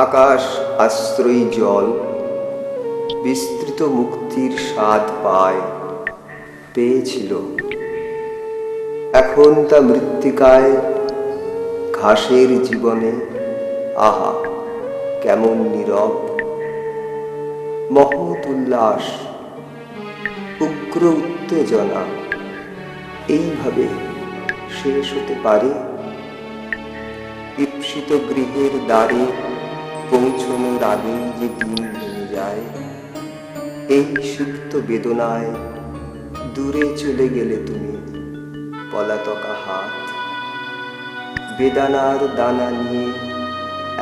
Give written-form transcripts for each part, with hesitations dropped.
আকাশ আশ্রয়ী জল বিস্তৃত মুক্তির স্বাদ পেয়েছিল। এখন তা মৃত্তিকায় ঘাসের জীবনে আহা কেমন নীরব। মহৎ উল্লাস, উগ্র উত্তেজনা এইভাবে শেষ হতে পারে? ঈপ্সিত গৃহের দ্বারে পৌঁছনোর আগেই যে দিন ভেঙে যায়, এই সুপ্ত বেদনায় দূরে চলে গেলে তুমি পলাতকা হাত। বেদানার দানা নিয়ে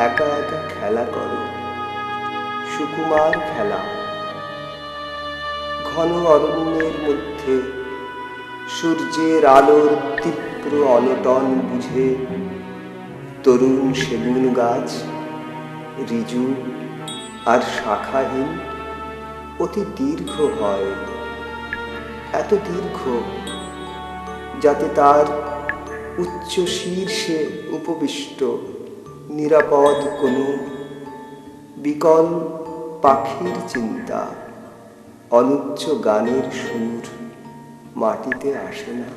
একা একা খেলা করো, সুকুমার খেলা। ঘন অরণ্যের মধ্যে সূর্যের আলোর তীব্র অনটন বুঝে তরুণ সেগুন গাছ ঋজু আর শাখাহীন অতি দীর্ঘ হয়, এত দীর্ঘ যাতে তার উচ্চ শীর্ষে উপবিষ্ট নিরাপদ কোনো বিকল পাখির চিন্তা, অনুচ্চ গানের সুর মাটিতে আসে না।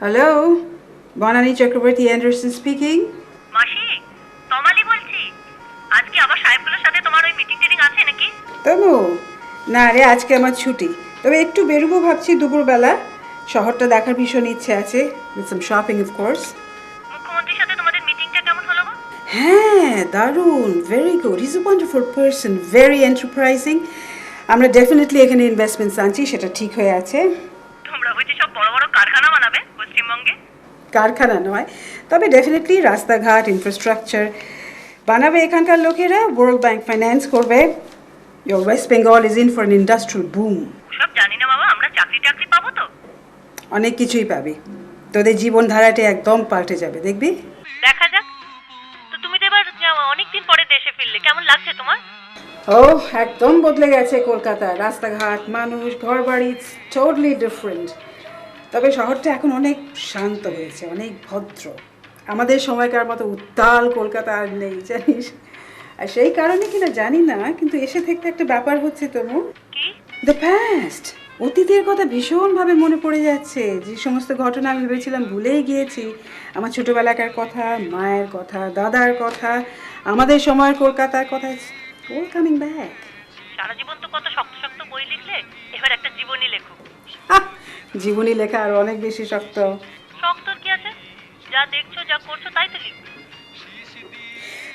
Hello, Banani Chakraborty Anderson speaking. মাসি, তমালি বলছি। আজকে আবার সাহেবগুলোর সাথে তোমার ওই মিটিং টিটিং আছে নাকি? তবু না রে, আজকে আমার ছুটি। তবে একটু বেরোবো ভাবছি দুপুরবেলা। শহরটা দেখার ভীষণ ইচ্ছে আছে, with some shopping of course. মুখ্যমন্ত্রীর সাথে তোমাদের মিটিংটা কেমন হলো গো? হ্যাঁ, দারুণ, very good. Is a wonderful person, very enterprising. আমরা ডেফিনেটলি এখানে ইনভেস্টমেন্টস আনছি, সেটা ঠিক হয়ে আছে। তোমরা বুঝি সব বড় বড় কারখানা বানাবে পশ্চিমবঙ্গে? কারখানা নয়, তবে ডেফিনেটলি রাস্তাঘাট, ইনফ্রাস্ট্রাকচার বানাবে এখানকার লোকেরা। ওয়ার্ল্ড ব্যাংক ফাইন্যান্স করবে। Your West Bengal is in for an industrial boom. সব জানি না বাবা, আমরা চাকরি টাকরি পাবো তো? অনেক কিছুই পাবি, তোদের জীবনধারাটা একদম পাল্টে যাবে, দেখবি। দেখা যাক। তো তুমি তো এবার অনেকদিন পরে দেশে ফিরলে, কেমন লাগছে তোমার? ও একদম বদলে গেছে কলকাতা। রাস্তাঘাট, মানুষ, ঘরবাড়ি, টোটালি ডিফারেন্ট। তবে শহরটা এখন অনেক শান্ত হয়েছে, অনেক ভদ্র। আমাদের সময়কার মতো উত্তাল কলকাতা আর নেই, জানিস। আর সেই কারণে কিনা জানি না, কিন্তু এসে থাকতে একটা ব্যাপার হচ্ছে তবু। কি? দ্য পাস্ট, অতীতের কথা ভীষণভাবে মনে পড়ে যাচ্ছে। যে সমস্ত ঘটনা আমি ভেবেছিলাম ভুলেই গিয়েছি, আমার ছোটোবেলাকার কথা, মায়ের কথা, দাদার কথা, আমাদের সময়ের কলকাতার কথা, all coming back. সারা জীবন তো কত শক্ত শক্ত বই লিখলে, এবার একটা জীবনী লেখো। জীবনী লেখা আর অনেক বেশি শক্ত। শক্তর কি আছে? যা দেখছো, যা করছো তাই তো লিখবে।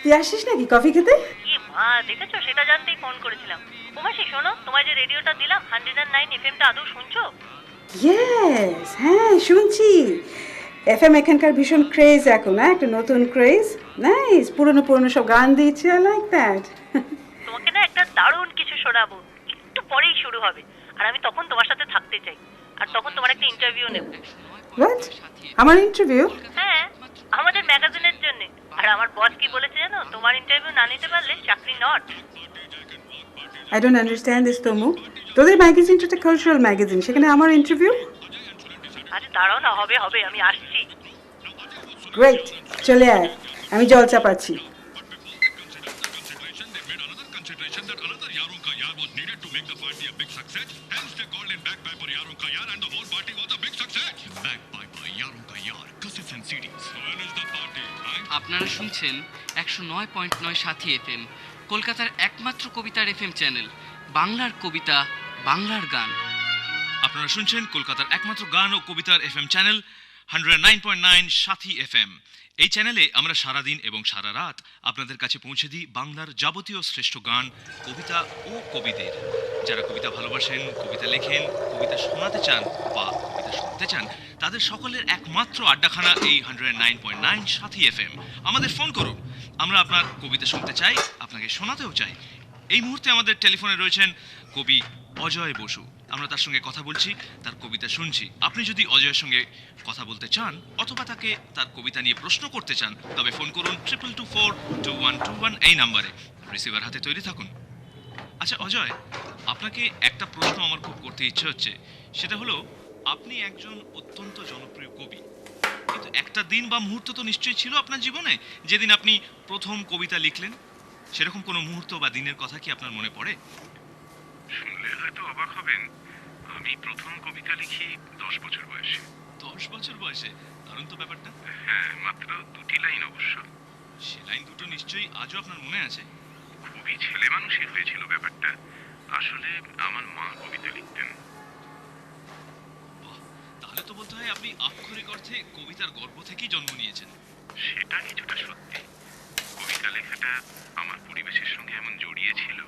তুই আসিস নাকি কফি খেতে? কি মা, দেখেছো? সেটা জানতেই ফোন করেছিলাম। উমাশি শোনো, তোমায় যে রেডিওটা দিলাম 109 এফএমটা আদৌ শুনছো? ইয়েস, হ্যাঁ শুনছি। এফএম এখানকার ভীষণ ক্রেজ এখন, একটা নতুন ক্রেজ। নাইস, পুরনো পুরনো সব গান দিচ্ছে। I like that. তোমাকে না একটা দারুণ কিছু শোনাবো, একটু পরেই শুরু হবে। আর আমি তখন তোমার সাথে থাকতে চাই, আর তখন তোমার একটা ইন্টারভিউ নেব। হোয়াট? আমার ইন্টারভিউ? হ্যাঁ, আমাদের ম্যাগাজিনের জন্য। আর আমার বস কি বলেছে জানো? তোমার ইন্টারভিউ না নিতে পারলে চাকরি not. I don't understand this তমু। তোদের ম্যাগাজিনটা একটা কালচারাল ম্যাগাজিন, সেখানে আমার ইন্টারভিউ? আরে দাঁড়াও না, হবে হবে, আমি আসছি। গ্রেট, চলে আয়, আমি জল চাপাচ্ছি। আপনারা শুনছেন 109.9 সাথী এফএম, কলকাতার একমাত্র কবিতার এফএম চ্যানেল, বাংলার কবিতা, বাংলার গান। আপনারা শুনছেন কলকাতার একমাত্র গান ও কবিতার এফএম চ্যানেল 109.9 সাথী এফএম। এই চ্যানেলে আমরা সারাদিন এবং সারা রাত আপনাদের কাছে পৌঁছে দিই বাংলার যাবতীয় শ্রেষ্ঠ গান, কবিতা ও কবিদের। যারা কবিতা ভালোবাসেন, কবিতা লেখেন, কবিতা শোনাতে চান বা কবিতা শুনতে চান, তাদের সকলের একমাত্র আড্ডাখানা এই 109.9 সাথী এফএম। আমাদের ফোন করুন, আমরা আপনার কবিতা শুনতে চাই, আপনাকে শোনাতেও চাই। এই মুহূর্তে আমাদের টেলিফোনে রয়েছেন কবি অজয় বসু। আমরা তার সঙ্গে কথা বলছি, তার কবিতা শুনছি। আপনি যদি অজয়ের সঙ্গে কথা বলতে চান অথবা তাকে তার কবিতা নিয়ে প্রশ্ন করতে চান তবে ফোন করুন 22242121 এই নাম্বারে। রিসিভার হাতে তৈরি থাকুন। আচ্ছা অজয়, আপনাকে একটা প্রশ্ন আমার খুব করতে ইচ্ছে হচ্ছে। সেটা হলো, আপনি একজন অত্যন্ত জনপ্রিয় কবি, কিন্তু একটা দিন বা মুহূর্ত তো নিশ্চয়ই ছিল আপনার জীবনে যেদিন আপনি প্রথম কবিতা লিখলেন। সেরকম কোনো মুহূর্ত বা দিনের কথা কি আপনার মনে পড়ে? শুনলে হয়তো অবাক হবেন, আমি প্রথম কবিতা লিখি 10 বছর বয়সে। 10 বছর বয়সে? দারুণ তো ব্যাপারটা। হ্যাঁ, মাত্র 2টি লাইন অবশ্য। সে লাইন দুটো নিশ্চয়ই আজও আপনার মনে আছে। খুবই ছেলে মানুষই হয়েছিল ব্যাপারটা। আসলে আমার মা কবিতা লিখতেন। বাহ, তাহলে তো বলতে হয় আপনি আক্ষরিক অর্থে কবিতার গর্ভ থেকেই জন্ম নিয়েছেন। সেটা কিছুটা সত্যি। কবিতা লেখাটা আমার পরিবেশের সঙ্গে এমন জড়িয়ে ছিল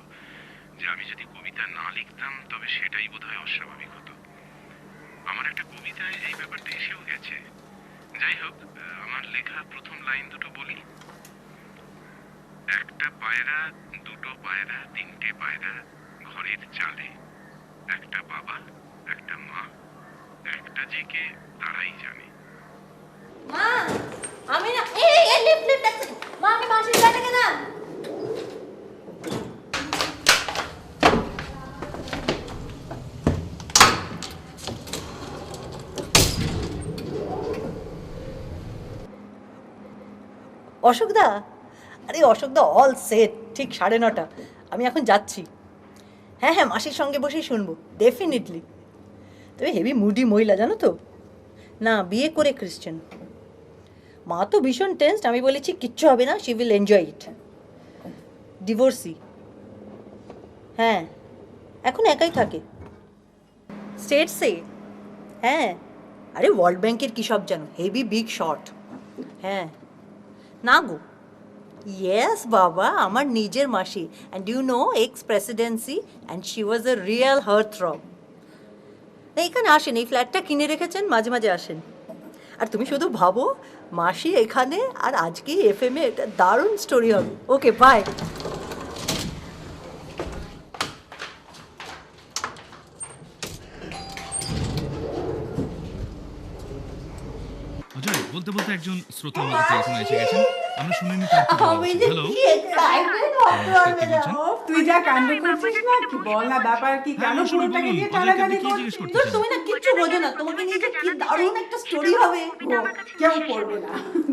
যে আমি যদি কবিতা না লিখতাম তবে সেটাই বোধহয় অস্বাভাবিক হতো। আমার একটা কবিতায় এই ব্যাপারটা এসেও গেছে। যাই হোক, আমার লেখা প্রথম লাইন দুটো বলি। একটা পায়রা, দুটো পায়রা, তিনটে পায়রা ঘরের চালে, একটা বাবা, একটা মা, একটা যে কে তারাই জানে। মা, আমি না এই লিফট দেখছি। মা, আমি মাসির ফ্ল্যাটে না। অশোকদা, আরে অশোকদা, অল সেট, ঠিক 9:30। আমি এখন যাচ্ছি। হ্যাঁ হ্যাঁ, মাসির সঙ্গে বসেই শুনবো, ডেফিনেটলি। তবে হেভি মুডি মহিলা, জানো তো। না, বিয়ে করে ক্রিশ্চান। মা তো ভীষণ টেন্সড। আমি বলেছি কিচ্ছু হবে না, she will enjoy it. Divorcee. হ্যাঁ, এখন একাই থাকে স্টেটসে। হ্যাঁ, আরে ওয়ার্ল্ড ব্যাংকের কী সব জানো, হেভি বিগ শট। হ্যাঁ না গো, ইয়েস বাবা, আমার নিজের মাসি। And you know, ex Presidency, and she was a real heartthrob. এইখানে আসেন, এই ফ্ল্যাটটা কিনে রেখেছেন, মাঝে মাঝে আসেন। আর তুমি শুধু ভাবো, মাসি এখানে আর আজকে FM-এ এটা দারুণ স্টোরি হবে। ওকে, বাই। অজয়, বলতে বলতে একজন শ্রোতা আমাদের টেলিফোনে এসে গেছেন। আমরা শুনে নিই তার কি বলা আমি উচিত। যে হ্যালো, কি excited, নমস্কার, কে বলছেন? তুই যা কাণ্ড করছিস না, কি বল না, ব্যাপার কি, হ্যাঁ, কেন শুনুন, পুরোটাকে বলুন। নিয়ে অজয়কে টানাটানি আপনি কি জিজ্ঞেস করছিস? করতে চান? তুমি না কিচ্ছু বোঝো না, তোমাকে নিয়ে যে কি দারুণ একটা স্টোরি হবে। কেউ পড়বে না,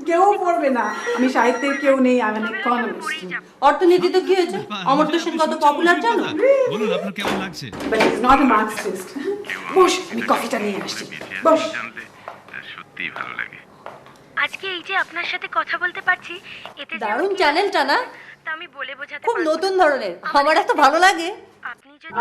কেউ পড়বে না। আমি সাহিত্যের কেউ নেই, আমি ইকোনমিস্ট। অর্থনীতি তো কি হয়েছে, অমর্ত্য সেন কত পপুলার জানো? বলুন, আপনার কেমন লাগছে? But is not a Marxist. Boss, আমি কফিটা নিয়ে আসছি। বস। জানলে সত্যিই ভালো লাগে। আজকে এই যে আপনার সাথে কথা বলতে পারছি, এতে যে দারুণ আমার চ্যানেলটা না, তা আমি বলে বোঝাতে খুব পারবো নতুন না। ধরনের, আমার এত ভালো লাগে। আপনি যদি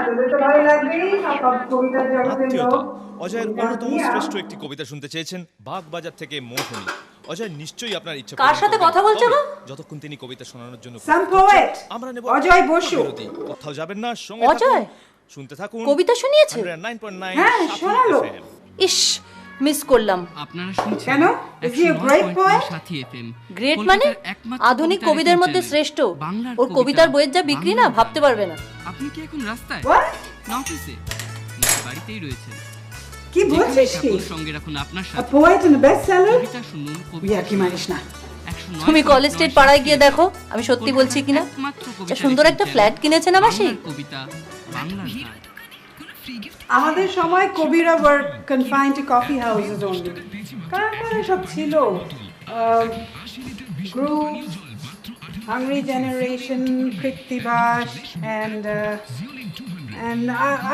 তোদের তো ভালো লাগবেই, সব কবিতার জগতের আত্মীয়তা। লোক। অজয়ের কবিতা অন্যতম দিয়া। শ্রেষ্ঠ একটি কবিতা শুনতে চেয়েছেন বাগবাজার থেকে মৌসুমী। অজয় নিশ্চয়ই আপনার ইচ্ছা কার পূরণ সাথে করবেন। কথা বলছো তবে গো? যতক্ষণ তিনি কবিতা শোনানোর জন্য Some প্রস্তুত হচ্ছেন, poet, আমরা নেব অজয় একটা বসু। বিরতি। কোথাও যাবেন না, সঙ্গে অজয়? থাকুন, শুনতে থাকুন। কবিতা শুনিয়েছে? 109.9 হ্যাঁ, সাথী শোনালো। FM। ইস, মিস করলাম। আপনারা শুনছেন কেন? Is he a great 109.9 poet? Sathi FM। Great মানে কলকাতার একমাত্র আধুনিক কবিতার কবিদের FM মধ্যে চ্যানেল। শ্রেষ্ঠ। বাংলার ওর কবিতার বইয়ের যা বিক্রি না, বাংলার ভাবতে গান। পারবে না। আপনি কি এখন রাস্তায় What? না অফিসে নাকি বাড়িতেই রয়েছেন? কি বলছিস কি? যেখানেই থাকুন, সঙ্গে রাখুন আপনার A সাথে। poet and a bestseller? কবিতা শুনুন, বিয়া কি মারিস না। 109.9 তুমি কলেজ স্ট্রিট পাড়ায় গিয়ে দেখো, আমি সত্যি কলকাতার বলছি কিনা। একমাত্র যা কবিতার সুন্দর FM একটা চ্যানেল। ফ্ল্যাট কিনেছে না মাসি। বাংলার কবিতা, বাংলার গান। আমাদের সময় কবিরা were confined to coffee houses only. কারা কারা সব ছিল? Group, Hungry Generation, Krittibas, and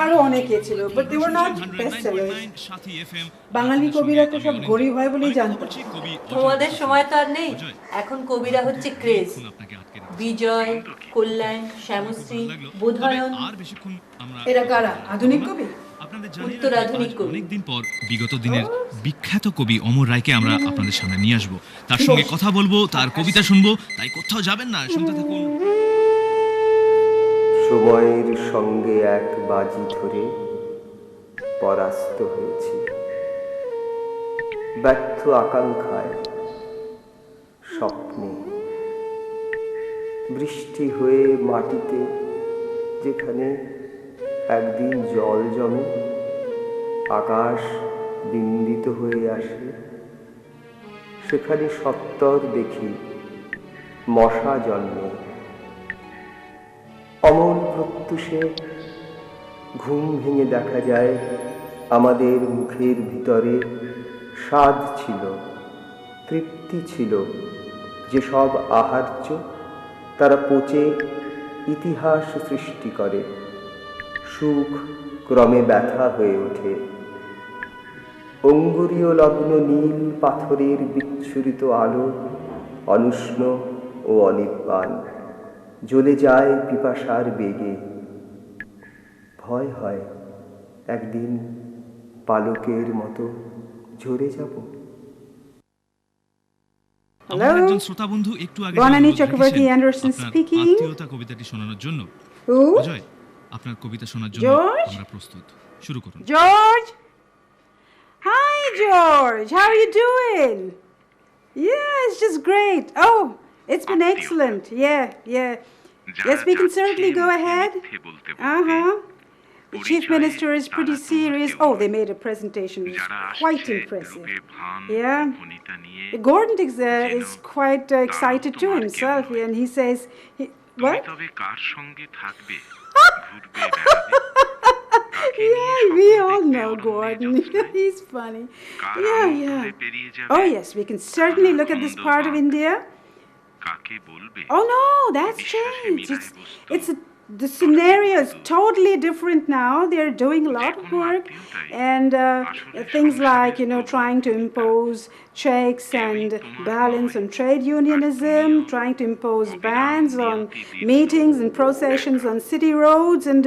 আরো অনেকে ছিল, but they were not bestsellers. 109.9 Sathi FM। বাঙালি কবিরা তো সব গরিব হয় বলেই জানতো। কবি তোমাদের সময় তো আর নেই, এখন কবিরা হচ্ছে ক্রেজ। আপনাকে আটকে রেখেছি। বিজয়, কল্যাণ, শ্যামশ্রী, লাগলো। তবে বোধায়ন, আর বেশিক্ষণ আমরা এরা কারা? আধুনিক কবি? আপনাদের জানিয়ে রাখি, উত্তরাধুনিক আজ কবি। অনেকদিন পর বিগত দিনের বিখ্যাত কবি অমর রায়কে আমরা আপনাদের সামনে নিয়ে আসব। তার সঙ্গে কথা বলবো, তার কবিতা শুনবো। তাই কোথাও যাবেন না, শুনতে থাকুন। সময়ের সঙ্গে এক বাজি ধরে পরাস্ত হয়েছি, ব্যর্থ আকাঙ্ক্ষায়, স্বপ্নে, বৃষ্টি হয়ে মাটিতে, যেখানে একদিন জল জমে, আকাশ বিন্দিত হয়ে আসে, সেখানে সত্তর দেখি মশা জন্মে। অমল প্রত্যুষে ঘুম ভেঙে দেখা যায় আমাদের মুখের ভিতরে স্বাদ ছিল, তৃপ্তি ছিল, যে সব আহার্য তারা পচে ইতিহাস সৃষ্টি করে। সুখ ক্রমে ব্যথা হয়ে ওঠে। অঙ্গুরীয় লগ্ন নীল পাথরের বিচ্ছুরিত আলো অনুষ্ণ ও অনির্বাণ, জ্বলে যায় পিপাসার বেগে। ভয় হয় একদিন পালকের মতো ঝরে যাব। আমার একজন শ্রোতা বন্ধু একটু আগে বনানী অনুরোধ চক্রবর্তী রেখেছেন অ্যান্ডারসন আপনার speaking. আত্মীয়তা কবিতাটি শোনানোর জন্য। Who? অজয়, আপনার কবিতা শোনার জন্য George? আমরা প্রস্তুত। শুরু করুন। George? Hi, George. How are you doing? Yeah, it's just great. Oh, it's been excellent. Yeah. Yes, we can certainly go ahead. Uh-huh. The Chief Minister is pretty serious. Oh, they made a presentation. It's quite impressive. Yeah. Gordon is quite excited too himself, and he says, what? Yeah, we all know Gordon. He's funny. Yeah. Oh, yes, we can certainly look at this part of India. Oh, no, that's changed. The scenario is totally different now. They're doing a lot of work, and things like, trying to impose checks and balance on trade unionism, trying to impose bans on meetings and processions on city roads, and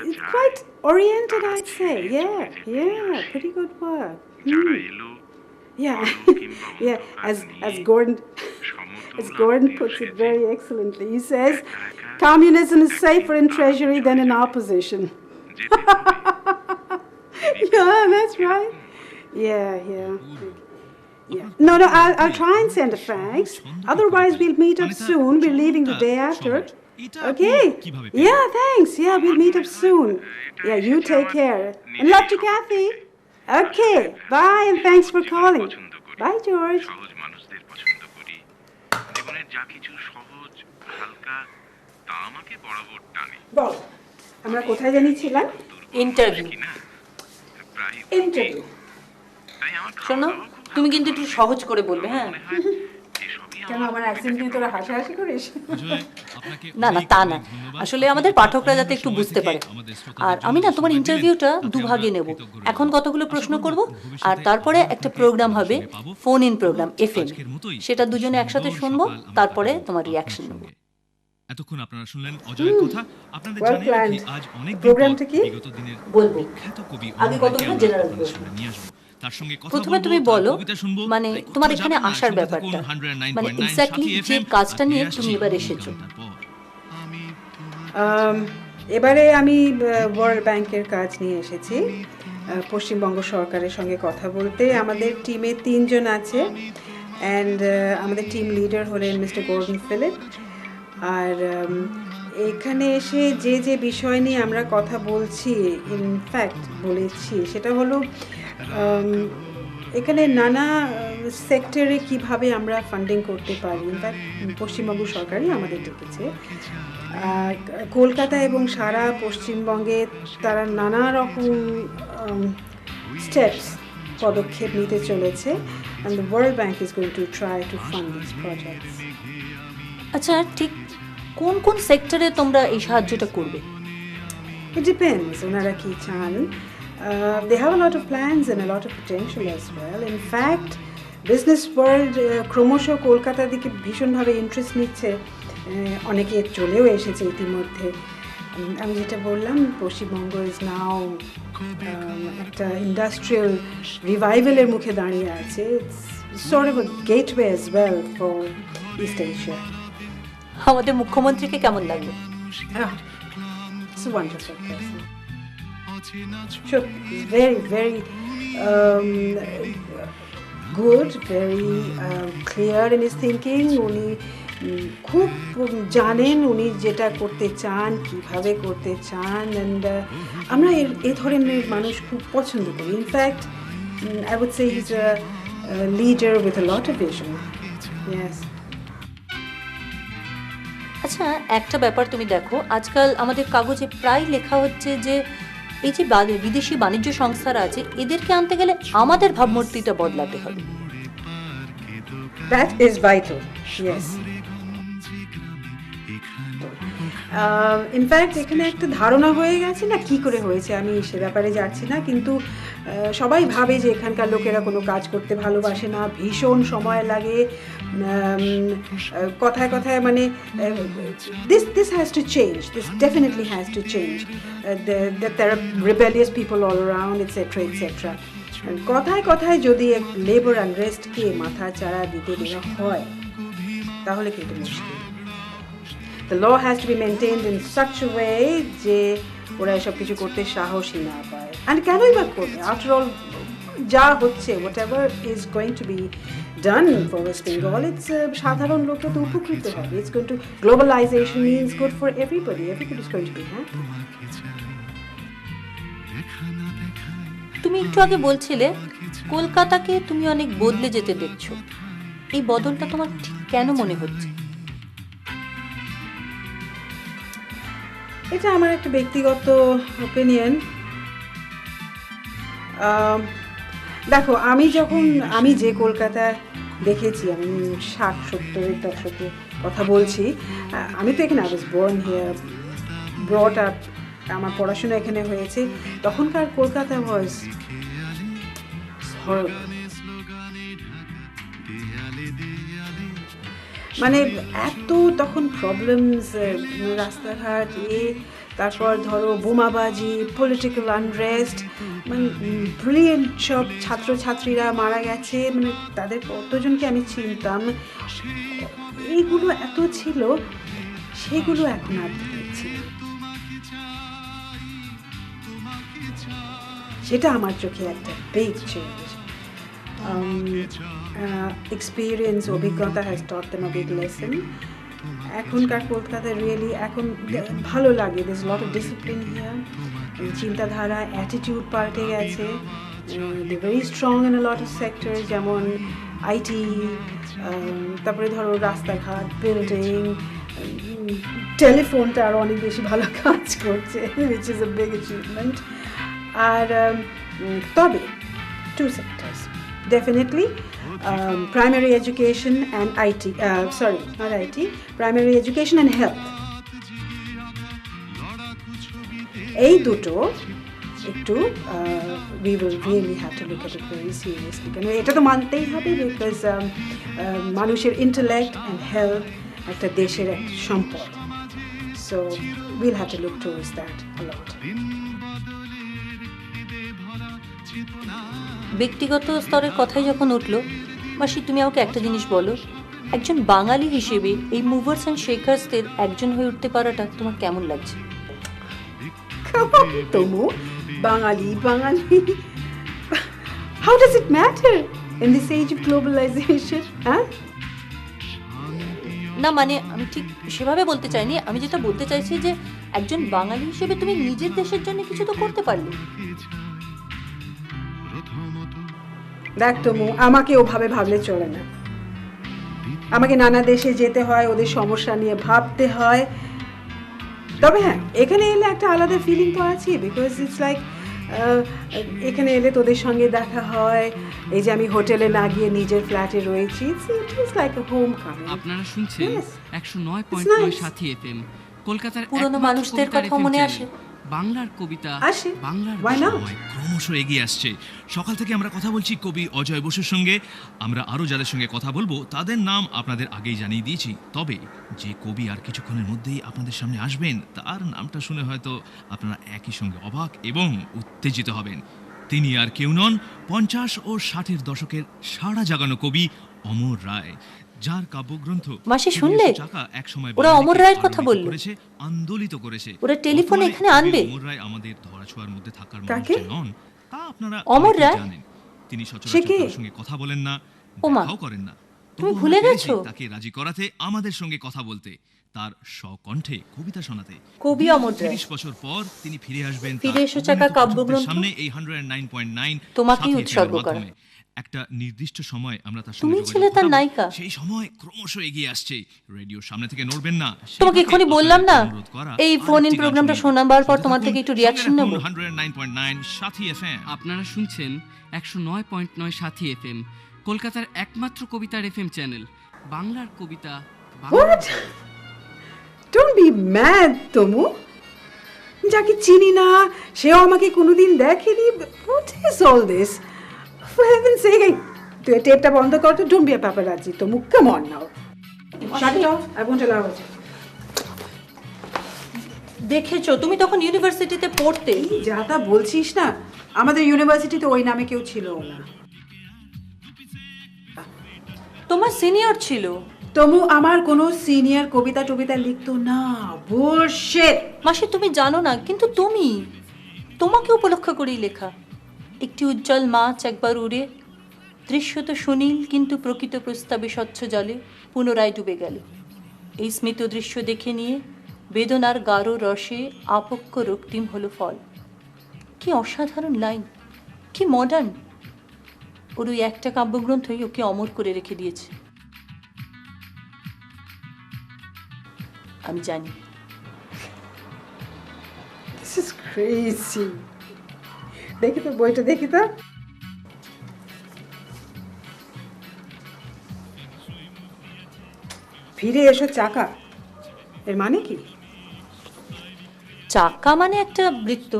it's quite oriented, I'd say. Yeah, pretty good work. Yeah. As Gordon puts it very excellently, he says, communism is safer in treasury than in opposition. Yeah, that's right. Yeah. No, I'll try and send a fax. Otherwise, we'll meet up soon. We're leaving the day after. Okay. Yeah, thanks. Yeah, we'll meet up soon. Yeah, you take care. And love to Kathy. Okay. Bye, and thanks for calling. Bye, George. সহজ মানুষদের পছন্দ করি। জীবনের যা কিছু সহজ হালকা তা আমাকে বরাবর টানে। বল, আমরা কোথায় জানিয়েছিলাম? ইন্টারভিউ। ইন্টারভিউ। শোনো, তুমি কিন্তু একটু সহজ করে বলবে, হ্যাঁ? কেন আমার অ্যাকসেন্ট নিয়ে তোরা হাসাহাসি করিস? না, তা না, আসলে আমাদের পাঠকরা যাতে একটু বুঝতে পারে। আর আমি না তোমার ইন্টারভিউটা দুভাগে নেব। এখন কতগুলো প্রশ্ন করব, আর তারপরে একটা প্রোগ্রাম হবে, ফোন ইন প্রোগ্রাম, FM। সেটা দুজনে একসাথে শুনবো, তারপরে তোমার রিয়াকশন নেব। এতক্ষণ আপনারা শুনলেন অজয়ের কথা। আপনাদের জানিয়ে রাখি আজ অনেক প্রোগ্রামটা কি বিগত দিনের বলবো। বিখ্যাত কবি আগে কতগুলো জেনারেল প্রশ্ন নিয়ে আসবো। তার সঙ্গে কথা প্রথমে তুমি বলো, মানে তোমার এখানে আসার ব্যাপারটা, মানে এক্স্যাক্টলি যে কাজটা নিয়ে তুমি এবার এসেছো। এবারে আমি ওয়ার্ল্ড ব্যাংকের কাজ নিয়ে এসেছি, পশ্চিমবঙ্গ সরকারের সঙ্গে কথা বলতে। আমাদের টিমে 3 জন আছে, অ্যান্ড আমাদের টিম লিডার হলেন মিস্টার গর্ডন ফিলিপ। আর এখানে এসে যে বিষয় নিয়ে আমরা কথা বলছি, ইনফ্যাক্ট বলেছি, সেটা হলো এখানে নানা সেক্টরে কিভাবে আমরা ফান্ডিং করতে পারি। ইনফ্যাক্ট পশ্চিমবঙ্গ সরকারই আমাদের ডেকেছে। কলকাতা এবং সারা পশ্চিমবঙ্গে তারা নানা রকম স্টেপস পদক্ষেপ নিতে চলেছে, and the world bank is going to try to fund this projects. আচ্ছা, ঠিক কোন সেক্টরে তোমরা এই সাহায্যটা করবে? It depends ওনারা কি চান। They have a lot of plans and a lot of potential as well. In fact, business world ক্রমশ কলকাতার দিকে ভীষণভাবে ইন্টারেস্ট নিচ্ছে। অনেকে চলেও এসেছে ইতিমধ্যে। আমি যেটা বললাম, পশ্চিমবঙ্গ ইজ নাও একটা ইন্ডাস্ট্রিয়াল রিভাইভালের মুখে দাঁড়িয়ে আছে। It's sort of a gateway as well for East Asia. আমাদের মুখ্যমন্ত্রীকে কেমন লাগলো? It's a wonderful person. Sure, he's very good, very clear in his thinking. উনি খুব জানেন উনি যেটা করতে চান, কিভাবে করতে চান, অ্যান্ড আমরা এ ধরনের মানুষ খুব পছন্দ করি। In fact I would say he is a leader with a lot of vision. Yes. আচ্ছা, একটা ব্যাপার তুমি দেখো, আজকাল আমাদের কাগজে প্রায় লেখা হচ্ছে যে এই যে বিদেশি বাণিজ্য সংস্থারা আছে, এদেরকে আনতে গেলে আমাদের ভাবমূর্তিটা বদলাতে হবে। That is vital, yes. In fact এখানে একটা ধারণা হয়ে গেছে, না কি করে হয়েছে আমি সে ব্যাপারে যাচ্ছি না, কিন্তু সবাই ভাবে যে এখানকার লোকেরা কোনো কাজ করতে ভালোবাসে না, ভীষণ সময় লাগে, কথায় কথায় মানে this has to change, this definitely has to change, that there are rebellious people all around, etc. etc. কথায় কথায় যদি লেবার আনরেস্টকে মাথা চাড়া দিতে দেওয়া হয় তাহলে কিন্তু মুশকিল। The law has to be maintained in such a way যে ওরা এসব কিছু করতে সাহসই না পায়। আর কেনই বা করবে? After all, যা হচ্ছে, whatever is going to be done for West Bengal, it's সাধারণ লোকরা তো উপকৃত হবে। It's going to, globalization means good for everybody. Everybody is going to be happy. তুমি একটু আগে বলছিলে কলকাতাকে তুমি অনেক বদলে যেতে দেখছো, এই বদলটা তোমার ঠিক কেন মনে হচ্ছে? এটা আমার একটা ব্যক্তিগত ওপিনিয়ন। দেখো, আমি যে কলকাতায় দেখেছি, আমি 60-70-এর দশকে কথা বলছি, আমি তো এখানে I was born here, brought up, আমার পড়াশোনা এখানে হয়েছে, তখনকার কলকাতা ওয়াজ মানে এত তখন প্রবলেমস, রাস্তাঘাট, তারপর ধরো বোমাবাজি, পলিটিক্যাল আনরেস্ট, মানে ব্রিলিয়েন্ট সব ছাত্রছাত্রীরা মারা গেছে, মানে তাদের কতজনকে আমি চিনতাম, এইগুলো এত ছিল, সেগুলো এখন আর দেখছি না। সেটা আমার চোখে একটা বিগ চেঞ্জ। এক্সপিরিয়েন্স, অভিজ্ঞতা has taught them a big lesson. এখনকার কলকাতা রিয়েলি এখন ভালো লাগে, this lot of discipline here, চিন্তাধারা, অ্যাটিটিউড পাল্টে গেছে, they very strong in a lot of sector, যেমন আইটি, তারপরে ধরো রাস্তাঘাট, বিল্ডিং, টেলিফোনটা আরও অনেক বেশি ভালো কাজ করছে, which is a big achievement. আর তবে two sectors definitely, primary education and IT, sorry, not IT, primary education and health, এই দুটো একটু we will really have to look at it very seriously, কারণ এটা তো মানতেই হবে, বিকজ মানুষের ইন্টেলেক্ট অ্যান্ড হেলথ একটা দেশের একটা সম্পদ, so we'll have to look towards that a lot. ব্যক্তিগত স্তরের কথাই যখন উঠলো, মাসি তুমি আমাকে একটা জিনিস বলো, একজন বাঙালি হিসেবে এই মুভার্স অ্যান্ড শেকার্সদের একজন হয়ে উঠতে পারাটা তোমার কেমন লাগছে? তবু বাঙালি, how does it matter in this age of globalization? না, মানে আমি ঠিক সেভাবে বলতে চাইনি, আমি যেটা বলতে চাইছি যে একজন বাঙালি হিসেবে তুমি নিজের দেশের জন্য কিছু তো করতে পারলে। দেখ তমু, আমাকে ওভাবে ভাবলে চলে না, আমাকে নানা দেশে যেতে হয়, ওদের সমস্যা নিয়ে ভাবতে হয়, তবে হ্যাঁ এখানে এলে একটা আলাদা ফিলিং তো আছে, বিকজ ইটস লাইক এখানে এলে তোদের সঙ্গে দেখা হয়, এই যে আমি হোটেলে না গিয়ে নিজের ফ্ল্যাটে রয়েছি, it's like a home coming. আপনারা শুনছেন 109.9 সাথী এফএম, কলকাতার পুরনো মানুষদের কথা মনে আসে, বাংলার কবিতা, আসে, বাংলার why not? সময় ক্রমশ এগিয়ে আসছে। সকাল থেকে আমরা কথা বলছি কবি অজয় বসুর সঙ্গে। আমরা আরও যাদের সঙ্গে কথা বলবো তাদের নাম আপনাদের আগেই জানিয়ে দিয়েছি, তবে যে কবি আর কিছুক্ষণের মধ্যেই আপনাদের সামনে আসবেন তার নামটা শুনে হয়তো আপনারা একই সঙ্গে অবাক এবং উত্তেজিত হবেন। তিনি আর কেউ নন, 50 ও 60-এর দশকের সাড়া জাগানো কবি অমর রায়, যার কাব্যগ্রন্থ মাসি শুনলে ওরা অমর রায়ের কথা বলল, আন্দোলিত করেছে। ওরা টেলিফোন এখানে আনবে। অমর রায় আমাদের ধরাছোঁয়ার মধ্যে থাকার কাকে? মানুষ নন, তা আপনারা অমর রায় জানেন। তিনি সচরাচর কারোর সঙ্গে কথা বলেন না, দেখাও করেন না, তুমি তবু ভুলে আমরা পেরেছি গেছো? তাকে রাজি করাতে আমাদের সঙ্গে কথা বলতে, তার স্বকণ্ঠে কবিতা শোনাতে। কবি অমর রায় 30 বছর পর তিনি ফিরে আসবেন তার ফিরে এসো চাকা অগণিত কাব্যগ্রন্থ পাঠকদের সামনে এই 109.9 তোমাকেই সাথী উৎসর্গ FM এর করা। মাধ্যমে। একটা নির্দিষ্ট সময় আমরা তার তুমি সঙ্গে ছিলে যোগাযোগ তার করতাম। নায়িকা। সেই সময় ক্রমশ এগিয়ে আসছে। রেডিওর সামনে থেকে নড়বেন না। তোমাকে সেই এক্ষুনি ফাঁকে বললাম না, আপনাদের অনুরোধ করা এই আরেকটি ফোন ইন গান প্রোগ্রামটা শুনিয়ে শোনাবার পর দিন। তোমার সাথে থেকে একটু থাকুন, রিয়াকশন সঙ্গে নেব। রাখুন 109.9 সাথী FM। আপনারা শুনছেন 109.9 সাথী এফএম, কলকাতার একমাত্র কবিতার এফএম চ্যানেল, বাংলার কবিতা, বাংলার What? গান। Don't be mad, তমু। যাকে চিনি না, সেও আমাকে কোনোদিন দেখেনি। What is all this? For heaven's sake, তুই টেপটা বন্ধ কর তো। Don't be a paparazzi, তমু। Come on now. Shut it off. I won't allow it. দেখেছো, তুমি তখন ইউনিভার্সিটিতে পড়তে। যা তা বলছিস না, আমাদের ইউনিভার্সিটিতে ওই নামে কেউ ছিল না। তোমার সিনিয়র ছিল। তমু আমার কোনো সিনিয়র কবিতা টবিতা লিখতো না। বুলশিট। মাসি তুমি জানো না, কিন্তু তোমাকে উপলক্ষ করেই লেখা। একটি উজ্জ্বল মাছ একবার উড়ে, দৃশ্য তো সুনীল কিন্তু প্রকৃত প্রস্তাবে স্বচ্ছ জলে পুনরায় ডুবে গেল। এই স্মিত দৃশ্য দেখে নিয়ে বেদনার গাঢ় রসে আপক্ষ রক্তিম হলো ফল। কি অসাধারণ লাইন, কি মডার্ন! ওর ওই একটা কাব্যগ্রন্থই ওকে অমর করে রেখে দিয়েছে। আমি জানি। This is crazy. দেখি তো বইটা, দেখি তো। ফিরে এসো চাকা, এর মানে কি? চাকা মানে একটা বৃত্ত,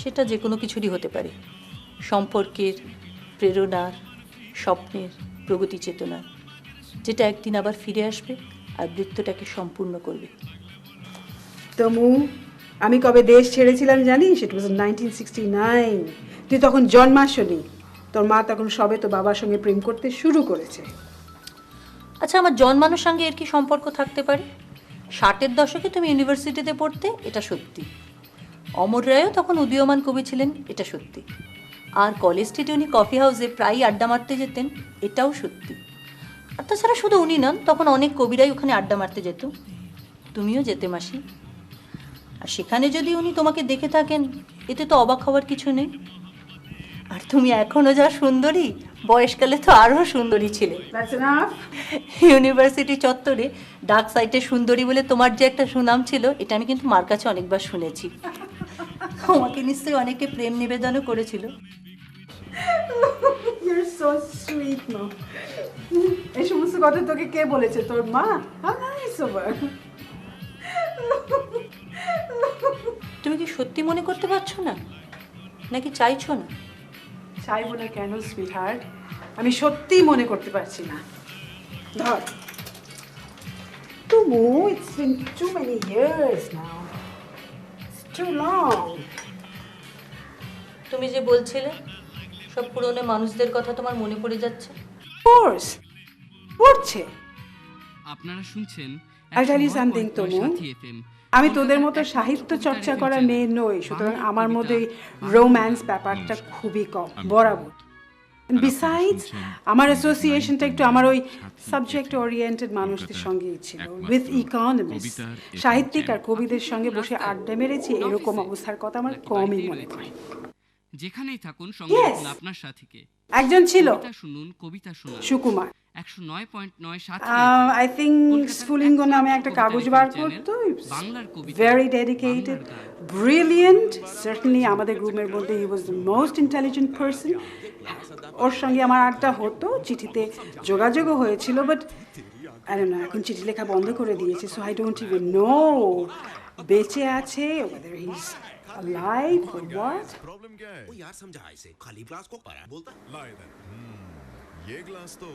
সেটা যে কোনো কিছুরই হতে পারে। সম্পর্কের, প্রেরণার, স্বপ্নের, প্রগতি চেতনার, যেটা একদিন আবার ফিরে আসবে আর বৃত্তটাকে সম্পূর্ণ করবে। তমু, আমি কবে দেশ ছেড়েছিলাম জানিস? It was in 1969. তুই তখন জন্মাসনি। তোর মা তখন সবে তো বাবার সঙ্গে প্রেম করতে শুরু করেছে। আচ্ছা, আমার জন্মানোর সঙ্গে এর কি সম্পর্ক থাকতে পারে? 60-এর দশকে তুমি ইউনিভার্সিটিতে পড়তে, এটা সত্যি। অমর রায়ও তখন উদীয়মান কবি ছিলেন, এটা সত্যি। আর কলেজ স্ট্রিটে উনি কফি হাউসে প্রায়ই আড্ডা মারতে যেতেন, এটাও সত্যি। আর তাছাড়া শুধু উনি নন, তখন অনেক কবিরাই ওখানে আড্ডা মারতে যেত। তুমিও যেতে মাসি। আর সেখানে যদি উনি তোমাকে দেখে থাকেন, এতে তো অবাক হওয়ার কিছু নেই। আর তুমি এখনো যা সুন্দরী, বয়সকালে তো আরও সুন্দরী ছিলে। That's enough. ইউনিভার্সিটি চত্বরে ডার্ক সাইডে সুন্দরী বলে তোমার যে একটা সুনাম ছিল, এটা আমি কিন্তু মার কাছে অনেকবার শুনেছি। তোমাকে নিশ্চয়ই অনেকে প্রেম নিবেদনও করেছিল। You're so sweet, মা। এই সমস্ত কথা তোকে কে বলেছে? তোর মা? How nice of her. তুমি কি সত্যি মনে করতে পারছো না, নাকি চাইছো না? চাইবো না কেন সুইটহার্ট? আমি সত্যি মনে করতে পারছি না। ধর তুমু, it's been too many years now. It's too long. তুমি যে বলছিলে সব পুরনো মানুষদের কথা তোমার মনে পড়ে যাচ্ছে। Of course. পড়ছে। আপনারা শুনছেন I'll tell you something, 109.9 তমু। Sathi FM. আমি তোদের মতো সাহিত্য চর্চা করা মেয়ে নই, সুতরাং আমার মধ্যে রোম্যান্স ব্যাপারটা খুবই কম, বরাবর। বিসাইডস আমার অ্যাসোসিয়েশনটা একটু আমার ওই সাবজেক্ট ওরিয়েন্টেড মানুষদের সঙ্গেই ছিল, উইথ ইকোনমিস্ট। সাহিত্যিক আর কবিদের সঙ্গে বসে আড্ডা মেরেছি, এরকম অবস্থার কথা আমার কমই মনে পড়ে। যেখানেই থাকুন সঙ্গে Yes. রাখুন আপনার সাথীকে। একজন ছিল কবিতা শুনুন, কবিতা শুনুন। সুকুমার। 109.9 সাথী আই থিঙ্ক স্ফুলিঙ্গ নামে একটা কাগজ বার করতো। বাংলার কবিতা, ভেরি ডেডিকেটেড, ব্রিলিয়েন্ট। সার্টেনলি আমাদের গ্রুপের মধ্যে he was the most intelligent person. ওর সঙ্গে আমার আড্ডা হতো, চিঠিতে যোগাযোগও হয়েছিল, বাট আই ডোন্ট নো, এখন চিঠি লেখা বন্ধ করে দিয়েছে। So I don't even know বেঁচে আছে, whether he's alive or what. Problem क्या है? वो यार समझा इसे, खाली ग्लास को परा बोलता। ला इधर। ये ग्लास तो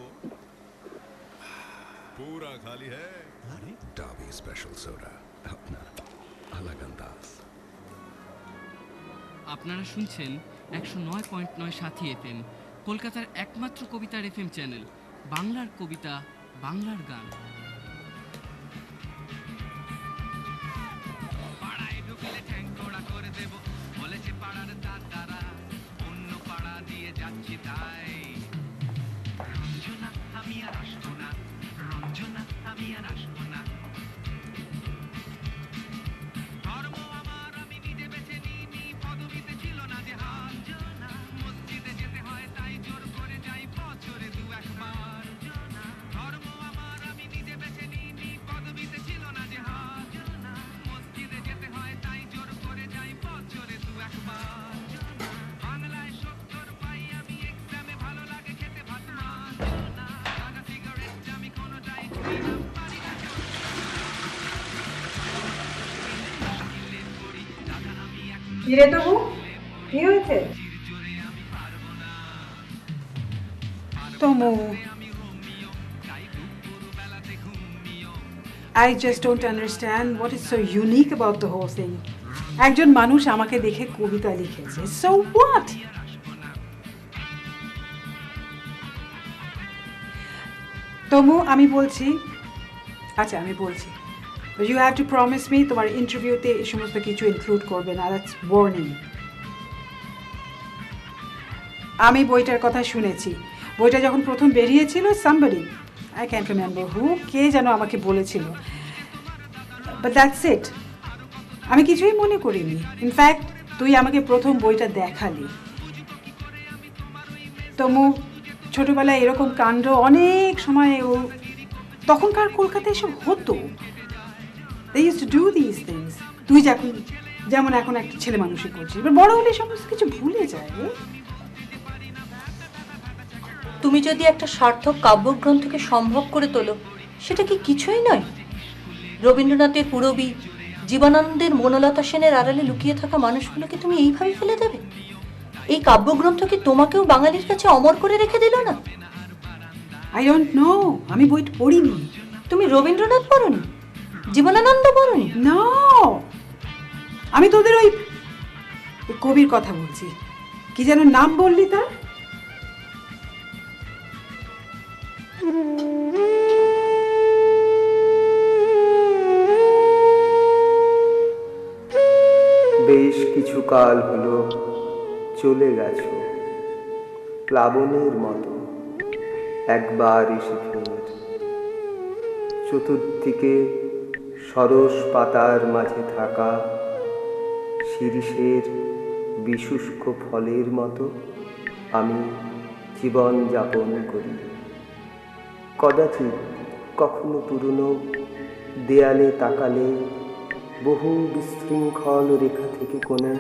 पूरा खाली है। अरे डाबी स्पेशल सोडा, अपना अलग अंदाज। আপনারা শুনছেন 109.9 সাথী এফএম, কলকাতার একমাত্র কবিতার এফএম চ্যানেল, বাংলার কবিতা, বাংলার গান। পাড়ায় ঢুকলে ঠ্যাংকোড়া করে দেব, বলেছে পাড়ার দাদারা, অন্য পাড়া দিয়ে যাচ্ছি তাই। রঞ্জনা আমি আর আসবো না, কিরে তবু কি হয়েছে? তমু, I just don't understand what is so unique about the whole thing. একজন মানুষ আমাকে দেখে কবিতা লিখেছে, so what? তমু আমি বলছি, আচ্ছা আমি বলছি, but you have to promise me তোমার ইন্টারভিউতে এই সমস্ত কিছু ইনক্লুড করবে না, that's warning. আমি বইটার কথা শুনেছি, বইটা যখন প্রথম বেরিয়েছিল somebody, I can't remember who, কে যেন আমাকে বলেছিল, but that's it. আমি কিছুই মনে করিনি, ইনফ্যাক্ট তুই আমাকে প্রথম বইটা দেখালি। তমু ছোটবেলায় এরকম কাণ্ড অনেক সময় ও তখনকার কলকাতায় এসব হতো, they used to do these things. তুই যেমন এখন একটা ছেলে মানুষই করছিস, এবার বড় হলে সমস্ত কিছু ভুলে যায়। তুমি যদি একটা সার্থক কাব্যগ্রন্থকে সম্ভব করে তোলো, সেটা কি কিছুই নয়? রবীন্দ্রনাথের পূরবী, জীবনানন্দের বনলতা সেনের আড়ালে লুকিয়ে থাকা মানুষগুলোকে তুমি এইভাবে ফেলে দেবে? এই কাব্যগ্রন্থ কি তোমাকেও বাঙালির কাছে অমর করে রেখে দিল না? I don't know, আমি বইটা পড়িনি। তুমি রবীন্দ্রনাথ পড়োনি? জীবনানন্দ পড়োনি? No, আমি তোদের ওই কবির কথা বলছি, কি যেন নাম বললি তার? বেশ কিছু কাল হলো চলে গেছো প্লাবনের মতো, একবার এসে ফের চতুর্দিকে সরস পাতার মাঝে থাকা শিরীষের বিশুষ্ক ফলের মতো আমি জীবন যাপন করি। কদাচিৎ কখনো পুরনো দেয়ালে তাকালে বহু বিশৃঙ্খল রেখা থেকে কোনো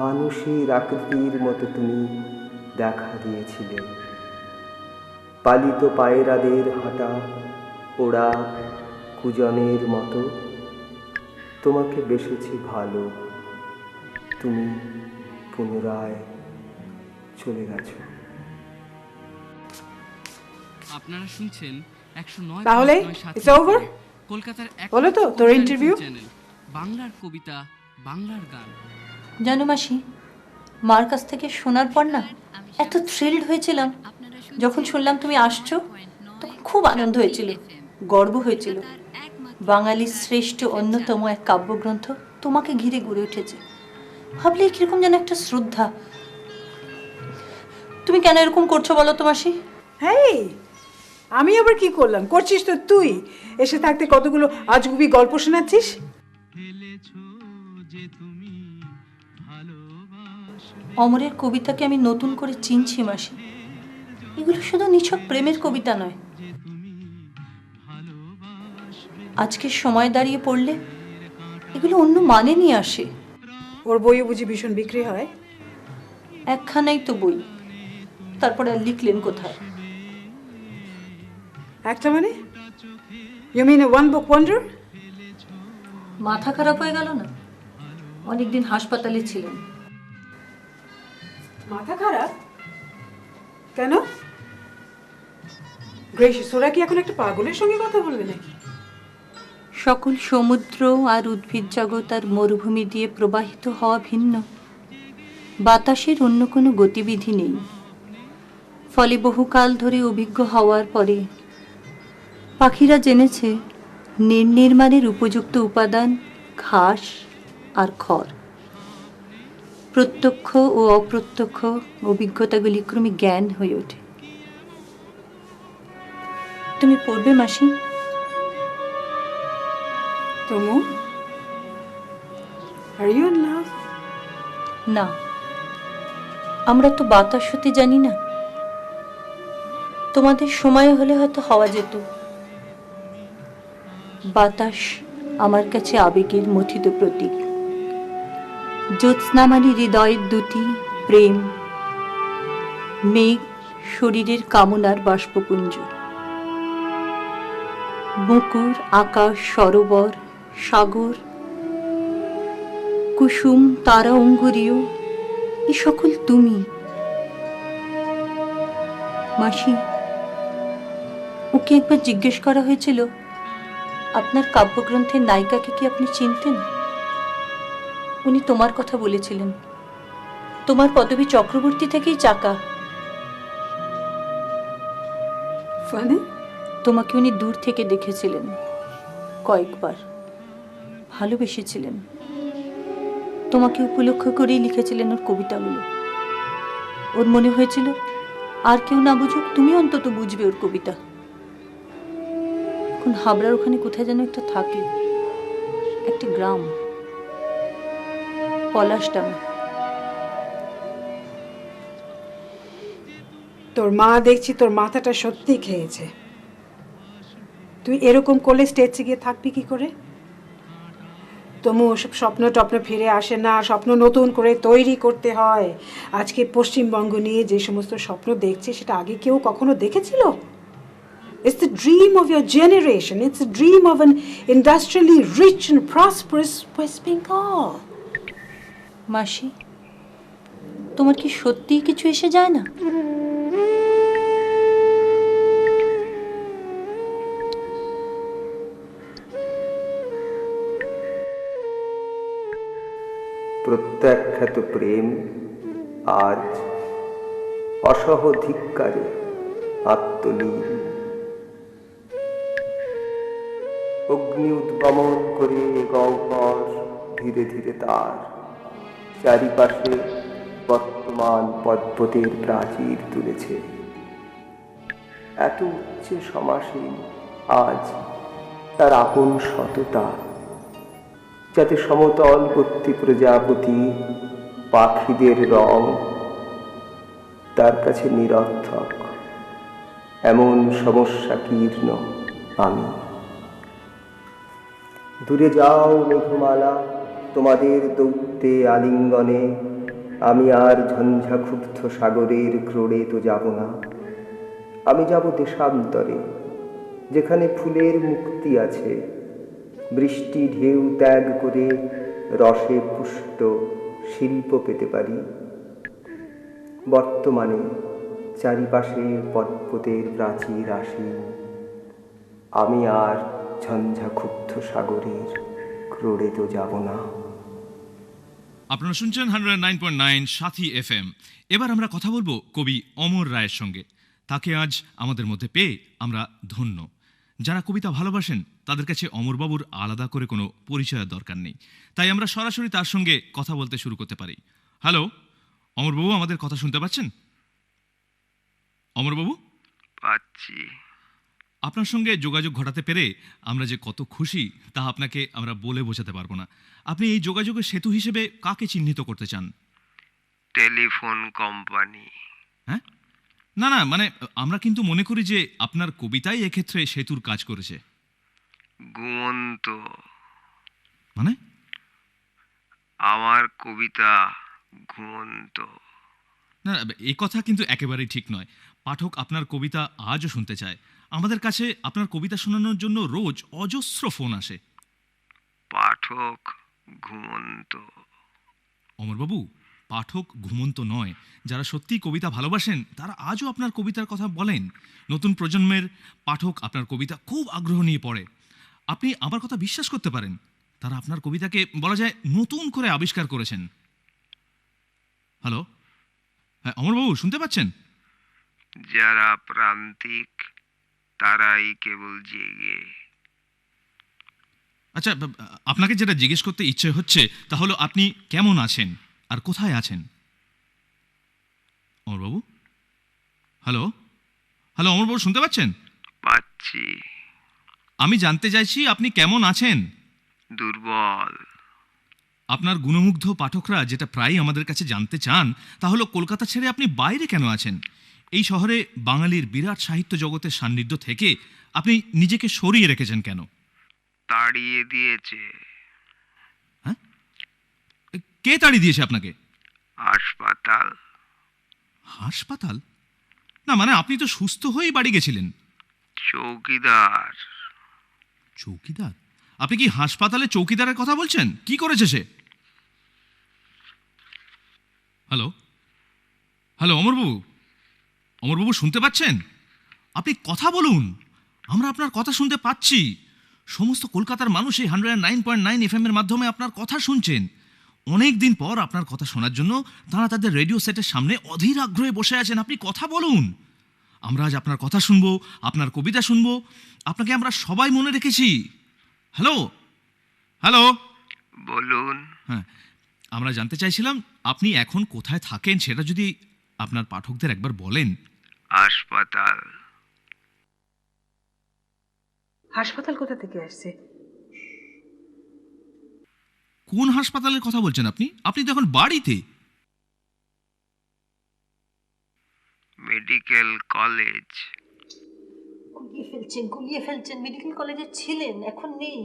মানুষের আকৃতির মতো তুমি দেখা দিয়েছিলে। পালিত পায়রাদের হাঁটা ওড়া কুজনের মতো তোমাকে বেসেছি ভালো, তুমি পুনরায় চলে গেছো। আপনারা শুনছেন 109 তাহলে it's over? কলকাতার বলো তো তোর ইন্টারভিউ? চ্যানেল বাংলার কবিতা বাংলার গান। জানো মাসি, মার কাছ থেকে শোনার পর না এত থ্রিলড হয়েছিলাম, যখন শুনলাম তুমি আসছো তখন খুব আনন্দ হয়েছিল, গর্ব হয়েছিল। বাঙালির শ্রেষ্ঠ অন্যতম এক কাব্যগ্রন্থ তোমাকে ঘিরে গড়ে উঠেছে, ভাবলে কিরকম যেন একটা শ্রদ্ধা। তুমি কেন এরকম করছো বলো তো মাসি? হেই, আমি আবার কি করলাম? করছিস তো তুই, এসে থাকতে কতগুলো আজগুবি গল্প শোনাচ্ছিস। অমরের কবিতাকে আমি নতুন করে চিনছি মাসি, এগুলো শুধু নিছক প্রেমের কবিতা নয়। আজকের সময় দাঁড়িয়ে পড়লে এগুলো অন্য মানে নিয়ে আসে। ওর বইও বুঝি ভীষণ বিক্রি হয়? একখানাই তো বই, তারপরে আর লিখলেন কোথায়? একটা মানে? You mean a one book wonder? মাথা খারাপ হয়ে গেল না? অনেকদিন হাসপাতালে ছিলেন। মাথা খারাপ কেন? গ্রেসিয়াস, ওরা কি এখন একটা পাগলের সঙ্গে কথা বলবে নাকি? সকল সমুদ্র আর উদ্ভিদ জগৎ আর মরুভূমি দিয়ে প্রবাহিত হওয়া ভিন্ন, বাতাসের অন্য কোনো গতিবিধি নেই। ফলে বহুকাল ধরে অভিজ্ঞ হওয়ার পরে পাখিরা জেনেছে নির্মাণের উপযুক্ত উপাদান ঘাস আর খড়। প্রত্যক্ষ ও অপ্রত্যক্ষ অভিজ্ঞতাগুলি ক্রমে জ্ঞান হয়ে ওঠে। তুমি পড়বে মাসি? তমু, are you in love? না, আমরা তো বাতাস হতে জানি না। তোমাদের সময় হলে হয়তো হওয়া যেত। বাতাস আমার কাছে আবেগের মথিত প্রতীক। জ্যোৎস্না মানে হৃদয়ের দুটি প্রেম, মেঘ শরীরের কামনার বাষ্পপুঞ্জ। মুকুর, আকাশ, সরোবর, সাগর কুসুম তারা অঙ্গুরীয় এ সকল তুমি। মাসি, ওকে একবার জিজ্ঞেস করা হয়েছিল আপনার কাব্যগ্রন্থের নায়িকাকে কি আপনি চিনতেন? উনি তোমার কথা বলেছিলেন, তোমার পদবী চক্রবর্তী থেকেই চাকা। মানে? তোমাকে উনি দূর থেকে দেখেছিলেন কয়েকবার, ভালোবেসেছিলেন। তোমাকে উপলক্ষ করেই লিখেছিলেন ওর কবিতাগুলো। ওর মনে হয়েছিল আর কেউ না বুঝুক, তুমি অন্তত বুঝবে ওর কবিতা। এখন হাবড়ার ওখানে কোথায় যেন একটা থাকে, একটা গ্রাম, পলাশডাঙ্গা। তোর মা দেখছি তোর মাথাটা সত্যি খেয়েছে। তুই এরকম করলে স্টেজে গিয়ে থাকবি কি করে? তবু ওসব স্বপ্ন টপ্ন ফিরে আসে না, স্বপ্ন নতুন করে তৈরি করতে হয়। আজকে পশ্চিমবঙ্গ নিয়ে যে সমস্ত স্বপ্ন দেখছে সেটা আগে কেউ কখনো দেখেছিল? It's the dream of your generation. It's a dream of an industrially rich and prosperous West Bengal. মাসি, তোমার কি সত্যিই কিছু এসে যায় না? প্রত্যাখ্যাত প্রেম আজ অসহধিক্কারে আত্মলীন। অগ্নি উদ্গমন করে গহ্বর ধীরে ধীরে তার চারিপাশে বর্তমান পদ্মতের প্রাচীর তুলেছে। এত উচ্চে সমাসীন আজ তার আপন সততা, যাতে সমতলবর্তী প্রজাপতি পাখিদের রং তার কাছে নিরর্থক। এমন সমস্যাকীর্ণ আমি। দূরে যাও মেঘমালা, তোমাদের দৌত্যে আলিঙ্গনে। আমি আর ঝঞ্ঝাক্ষুব্ধ সাগরের ক্রোড়ে তো যাব না। আমি যাব দেশান্তরে, যেখানে ফুলের মুক্তি আছে। বৃষ্টি ঢেউ ত্যাগ করে রসে পুষ্ট শিল্প পেতে পারি। বর্তমানে চারিপাশে পদ্মতের প্রাচীর আসীন। আমি আর ঝঞ্ঝাক্ষুব্ধ সাগরের ক্রোড়ে তো যাব না। আপনারা শুনছেন 109.9 সাথী FM। এবার আমরা কথা বলবো কবি অমর রায়ের সঙ্গে। তাকে আজ আমাদের মধ্যে পেয়ে আমরা ধন্য। যারা কবিতা ভালোবাসেন তাদের কাছে অমরবাবুর আলাদা করে কোনো পরিচয়ের দরকার নেই, তাই আমরা সরাসরি তার সঙ্গে কথা বলতে শুরু করতে পারি। হ্যালো অমরবাবু, আমাদের কথা শুনতে পাচ্ছেন? অমরবাবু, পাচ্ছি। আপনার সঙ্গে যোগাযোগ ঘটাতে পেরে আমরা যে কত খুশি তা আপনাকে আমরা বলে বোঝাতে পারবো না। আপনি এই যোগাযোগের সেতু হিসেবে কাকে চিহ্নিত করতে চান? Telephone company. হ্যাঁ, না না, মানে আমরা কিন্তু মনে করি যে আপনার কবিতাই এক্ষেত্রে সেতুর কাজ করেছে। ঘুমন্ত। মানে? আমার কবিতা ঘুমন্ত। না, এই কথা কিন্তু একেবারেই ঠিক নয়। পাঠক আপনার কবিতা আজও শুনতে চায়। আমাদের কাছে আপনার কবিতা শোনানোর জন্য রোজ অজস্র ফোন আসে। পাঠক ঘুমন্ত। অমরবাবু, পাঠক ঘুমন্ত নয়। যারা সত্যিই কবিতা ভালোবাসেন তারা আজও আপনার কবিতার কথা বলেন। নতুন প্রজন্মের পাঠক আপনার কবিতা খুব আগ্রহ নিয়ে পড়ে। আপনি আমার কথা বিশ্বাস করতে পারেন, তারা আপনার কবিতাকে বলা যায় নতুন করে আবিষ্কার করেছেন। হ্যালো, হ্যাঁ অমরবাবু, শুনতে পাচ্ছেন? যারা প্রান্তিক তারাই কেবল জেগে। আচ্ছা, আপনাকে যেটা জিজ্ঞেস করতে ইচ্ছে হচ্ছে তা হলো আপনি কেমন আছেন আর কোথায় আছেন? অমরবাবু, হ্যালো হ্যালো অমরবাবু, শুনতে পাচ্ছেন? পাচ্ছি। আমি জানতে চাইছি আপনি কেমন আছেন। দুর্বল। আপনার গুণমুগ্ধ পাঠকরা যেটা প্রায়ই আমাদের কাছে জানতে চান তা হলো কলকাতা ছেড়ে আপনি বাইরে কেন আছেন? এই শহরে বাঙালির বিরাট সাহিত্য জগতের সান্নিধ্য থেকে আপনি নিজেকে সরিয়ে রেখেছেন কেন? তাড়িয়ে দিয়েছে। হ্যাঁ, কে তাড়িয়ে দিয়েছে আপনাকে? হাসপাতাল। হাসপাতাল? না মানে আপনি তো সুস্থ হয়েই বাড়ি গেছিলেন। চৌকিদার। চৌকিদার? আপনি কি হাসপাতালে চৌকিদারের কথা বলছেন? কি করেছে সে? হ্যালো হ্যালো অমরবাবু, অমরবাবু শুনতে পাচ্ছেন? আপনি কথা বলুন, আমরা আপনার কথা শুনতে পাচ্ছি। সমস্ত কলকাতার মানুষ এই 109.9 FM এর মাধ্যমে আপনার কথা শুনছেন। অনেক দিন পর আপনার কথা শোনার জন্য তারা তাদের রেডিও সেটের সামনে অধীর আগ্রহে বসে আছেন। আপনি কথা বলুন, আমরা আজ আপনার কথা শুনবো, আপনার কবিতা শুনবো। আপনাকে আমরা সবাই মনে রেখেছি। হ্যালো হ্যালো বলুন। হ্যাঁ, আমরা জানতে চাইছিলাম আপনি এখন কোথায় থাকেন, সেটা যদি আপনার পাঠকদের একবার বলেন। হাসপাতাল। হাসপাতাল কোথা থেকে আসছে? কোন হাসপাতালের কথা বলছেন আপনি? আপনি তো এখন বাড়িতে। Medical college. গুলিয়ে ফেলছেন। মেডিকেল কলেজে ছিলেন, এখন নেই।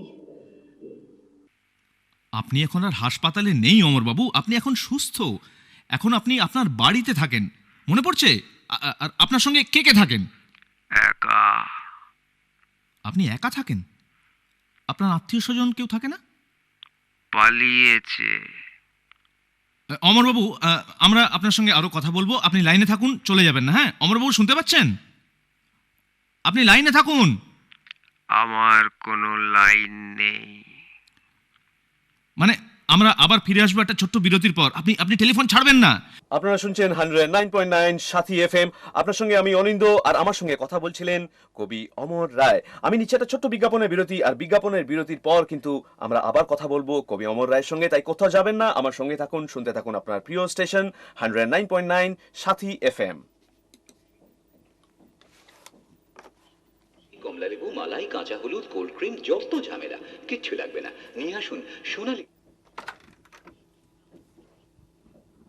আপনি এখন আর হাসপাতালে নেই অমরবাবু, আপনি এখন সুস্থ। এখন আপনি আপনার বাড়িতে থাকেন। মনে পড়ছে? আর আপনার সঙ্গে কে কে থাকেন? একা। আপনি একা থাকেন? আপনার আত্মীয় স্বজন কেউ থাকে না? পালিয়েছে। অমরবাবু, আমরা আপনার সঙ্গে আরো কথা বলবো, আপনি লাইনে থাকুন, চলে যাবেন না। হ্যাঁ অমরবাবু, শুনতে পাচ্ছেন? আপনি লাইনে থাকুন। আমার কোনো লাইন নেই। মানে আমরা আবার ফিরে আসবো একটা ছোট্ট বিরতির পর। আপনি টেলিফোন ছাড়বেন না। আপনারা শুনছেন 109.9 সাথী FM। আপনার সঙ্গে আমি অনিন্দ, আর আমার সঙ্গে কথা বলছিলেন কবি অমর রায়। আমি নিচ্ছি একটা ছোট্ট বিজ্ঞাপনের বিরতি, আর বিজ্ঞাপনের বিরতির পর কিন্তু আমরা আবার কথা বলবো কবি অমর রায়ের সঙ্গে। তাই কোথাও যাবেন না, আমার সঙ্গে থাকুন, শুনতে থাকুন আপনার প্রিয় স্টেশন 109.9 সাথী FM। কমলা লেবু, মালাই, কাঁচা হলুদ, কোল্ড ক্রিম, যত ঝামেলা, কিচ্ছু লাগবে না। নিয়ে আসুন সোনালি।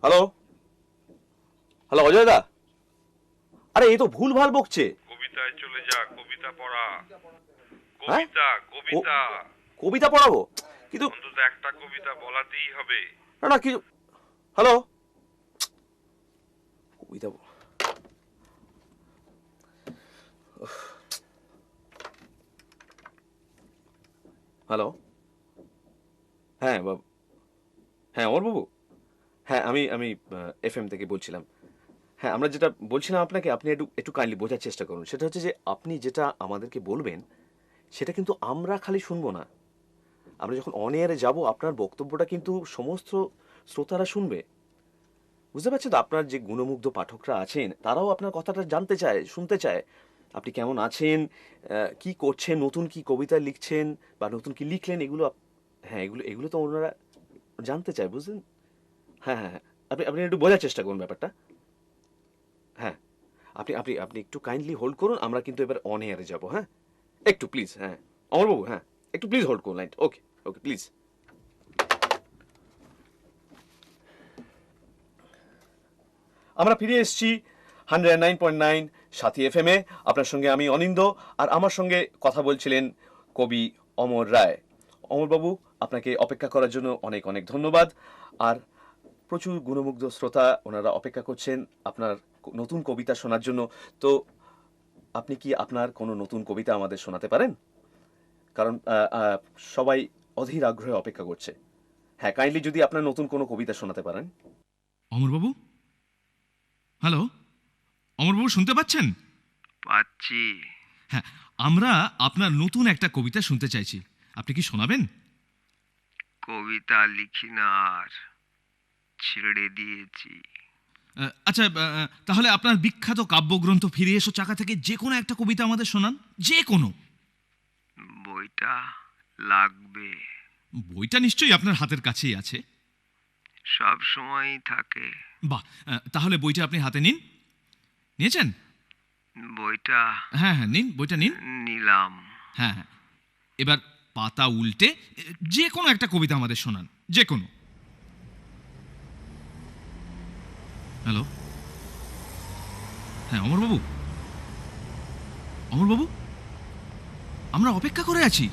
হ্যালো হ্যালো অজয় দা, আরে এই তো ভুল ভাল বকছে। কবিতায় চলে যা, কবিতা পড়া। হ্যাঁ? কবিতা কবিতা পড়াবো? কিন্তু অন্তত একটা কবিতা বলাতেই হবে। না না কি, হ্যালো কবিতা, হ্যালো, হ্যাঁ হ্যাঁ অমরবাবু, হ্যাঁ আমি FM থেকে বলছিলাম। হ্যাঁ, আমরা যেটা বলছিলাম আপনাকে, আপনি একটু কাইন্ডলি বোঝার চেষ্টা করুন। সেটা হচ্ছে যে আপনি যেটা আমাদেরকে বলবেন সেটা কিন্তু আমরা খালি শুনবো না। আমরা যখন অন এয়ারে যাবো, আপনার বক্তব্যটা কিন্তু সমস্ত শ্রোতারা শুনবে। বুঝতে পারছেন তো? আপনার যে গুণমুগ্ধ পাঠকরা আছেন তারাও আপনার কথাটা জানতে চায়, শুনতে চায়। আপনি কেমন আছেন, কি করছেন, নতুন কি কবিতা লিখছেন বা নতুন কি লিখলেন, এগুলো হ্যাঁ এগুলো তো ওনারা জানতে চায়, বুঝলেন? হ্যাঁ হ্যাঁ হ্যাঁ, আপনি একটু বোঝার চেষ্টা করুন ব্যাপারটা। হ্যাঁ, আপনি একটু কাইন্ডলি হোল্ড করুন, আমরা কিন্তু এবার অন এয়ারে যাবো। হ্যাঁ একটু প্লিজ। হ্যাঁ অমরবাবু, হ্যাঁ একটু প্লিজ হোল্ড করুন লাইন। Okay okay please. আমরা ফিরে এসেছি 109.9 সাথী FM এ। আপনার সঙ্গে আমি অনিন্দ, আর আমার সঙ্গে কথা বলছিলেন কবি অমর রায়। অমরবাবু, আপনাকে অপেক্ষা করার জন্য অনেক অনেক ধন্যবাদ। আর প্রচুর গুণমুগ্ধ শ্রোতা, ওনারা অপেক্ষা করছেন আপনার নতুন কবিতা শোনার জন্য। তো আপনি কি আপনার কোনো নতুন কবিতা আমাদের শোনাতে পারেন? কারণ সবাই অধীর আগ্রহে অপেক্ষা করছে। হ্যাঁ, কাইন্ডলি যদি আপনার নতুন কোনো কবিতা শোনাতে পারেন। অমরবাবু, হ্যালো অমরবাবু, শুনতে পাচ্ছেন? পাচ্ছি। হ্যাঁ, আমরা আপনার নতুন একটা কবিতা শুনতে চাইছি। আপনি কি শোনাবেন? কবিতা লিখি না, আর ছেড়ে দিয়েছি। আচ্ছা, তাহলে আপনার বিখ্যাত কাব্যগ্রন্থ ফিরে এসো চাকা থেকে যে কোনো একটা কবিতা আমাদের শোনান, যে কোনো। বইটা লাগবে? বইটা নিশ্চয়ই আপনার হাতের কাছেই আছে। সব সময়ই থাকে। বাহ, তাহলে বইটা আপনি হাতে নিন। নিয়েছেন বইটা? হ্যাঁ হ্যাঁ নিন, বইটা নিন। নিলাম। হ্যাঁ হ্যাঁ, এবার পাতা উল্টে যে কোনো একটা কবিতা আমাদের শোনান, যে কোনো। হ্যালো, হ্যাঁ অমরবাবু, অমরবাবু, আমরা অপেক্ষা করে আছি।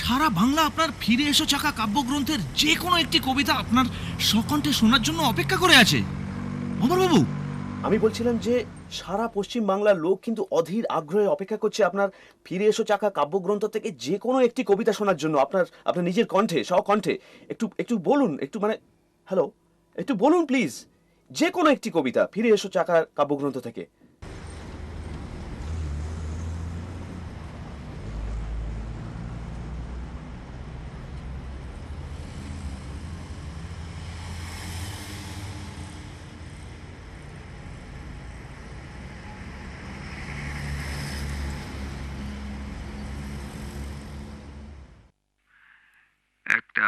সারা বাংলা আপনার ফিরে এসো চাকা কাব্যগ্রন্থের যে কোনো একটি কবিতা আপনার সকণ্ঠে শোনার জন্য অপেক্ষা করে আছে। অমরবাবু, আমি বলছিলাম যে সারা পশ্চিম বাংলার লোক কিন্তু অধীর আগ্রহে অপেক্ষা করছে আপনার ফিরে এসো চাকা কাব্যগ্রন্থ থেকে যে কোনো একটি কবিতা শোনার জন্য, আপনার নিজের কণ্ঠে, স্বকণ্ঠে। একটু বলুন, একটু মানে হ্যালো একটু বলুন প্লিজ, যে কোনো একটি কবিতা, ফিরে এসো চাকার কাব্যগ্রন্থ থেকে। একটা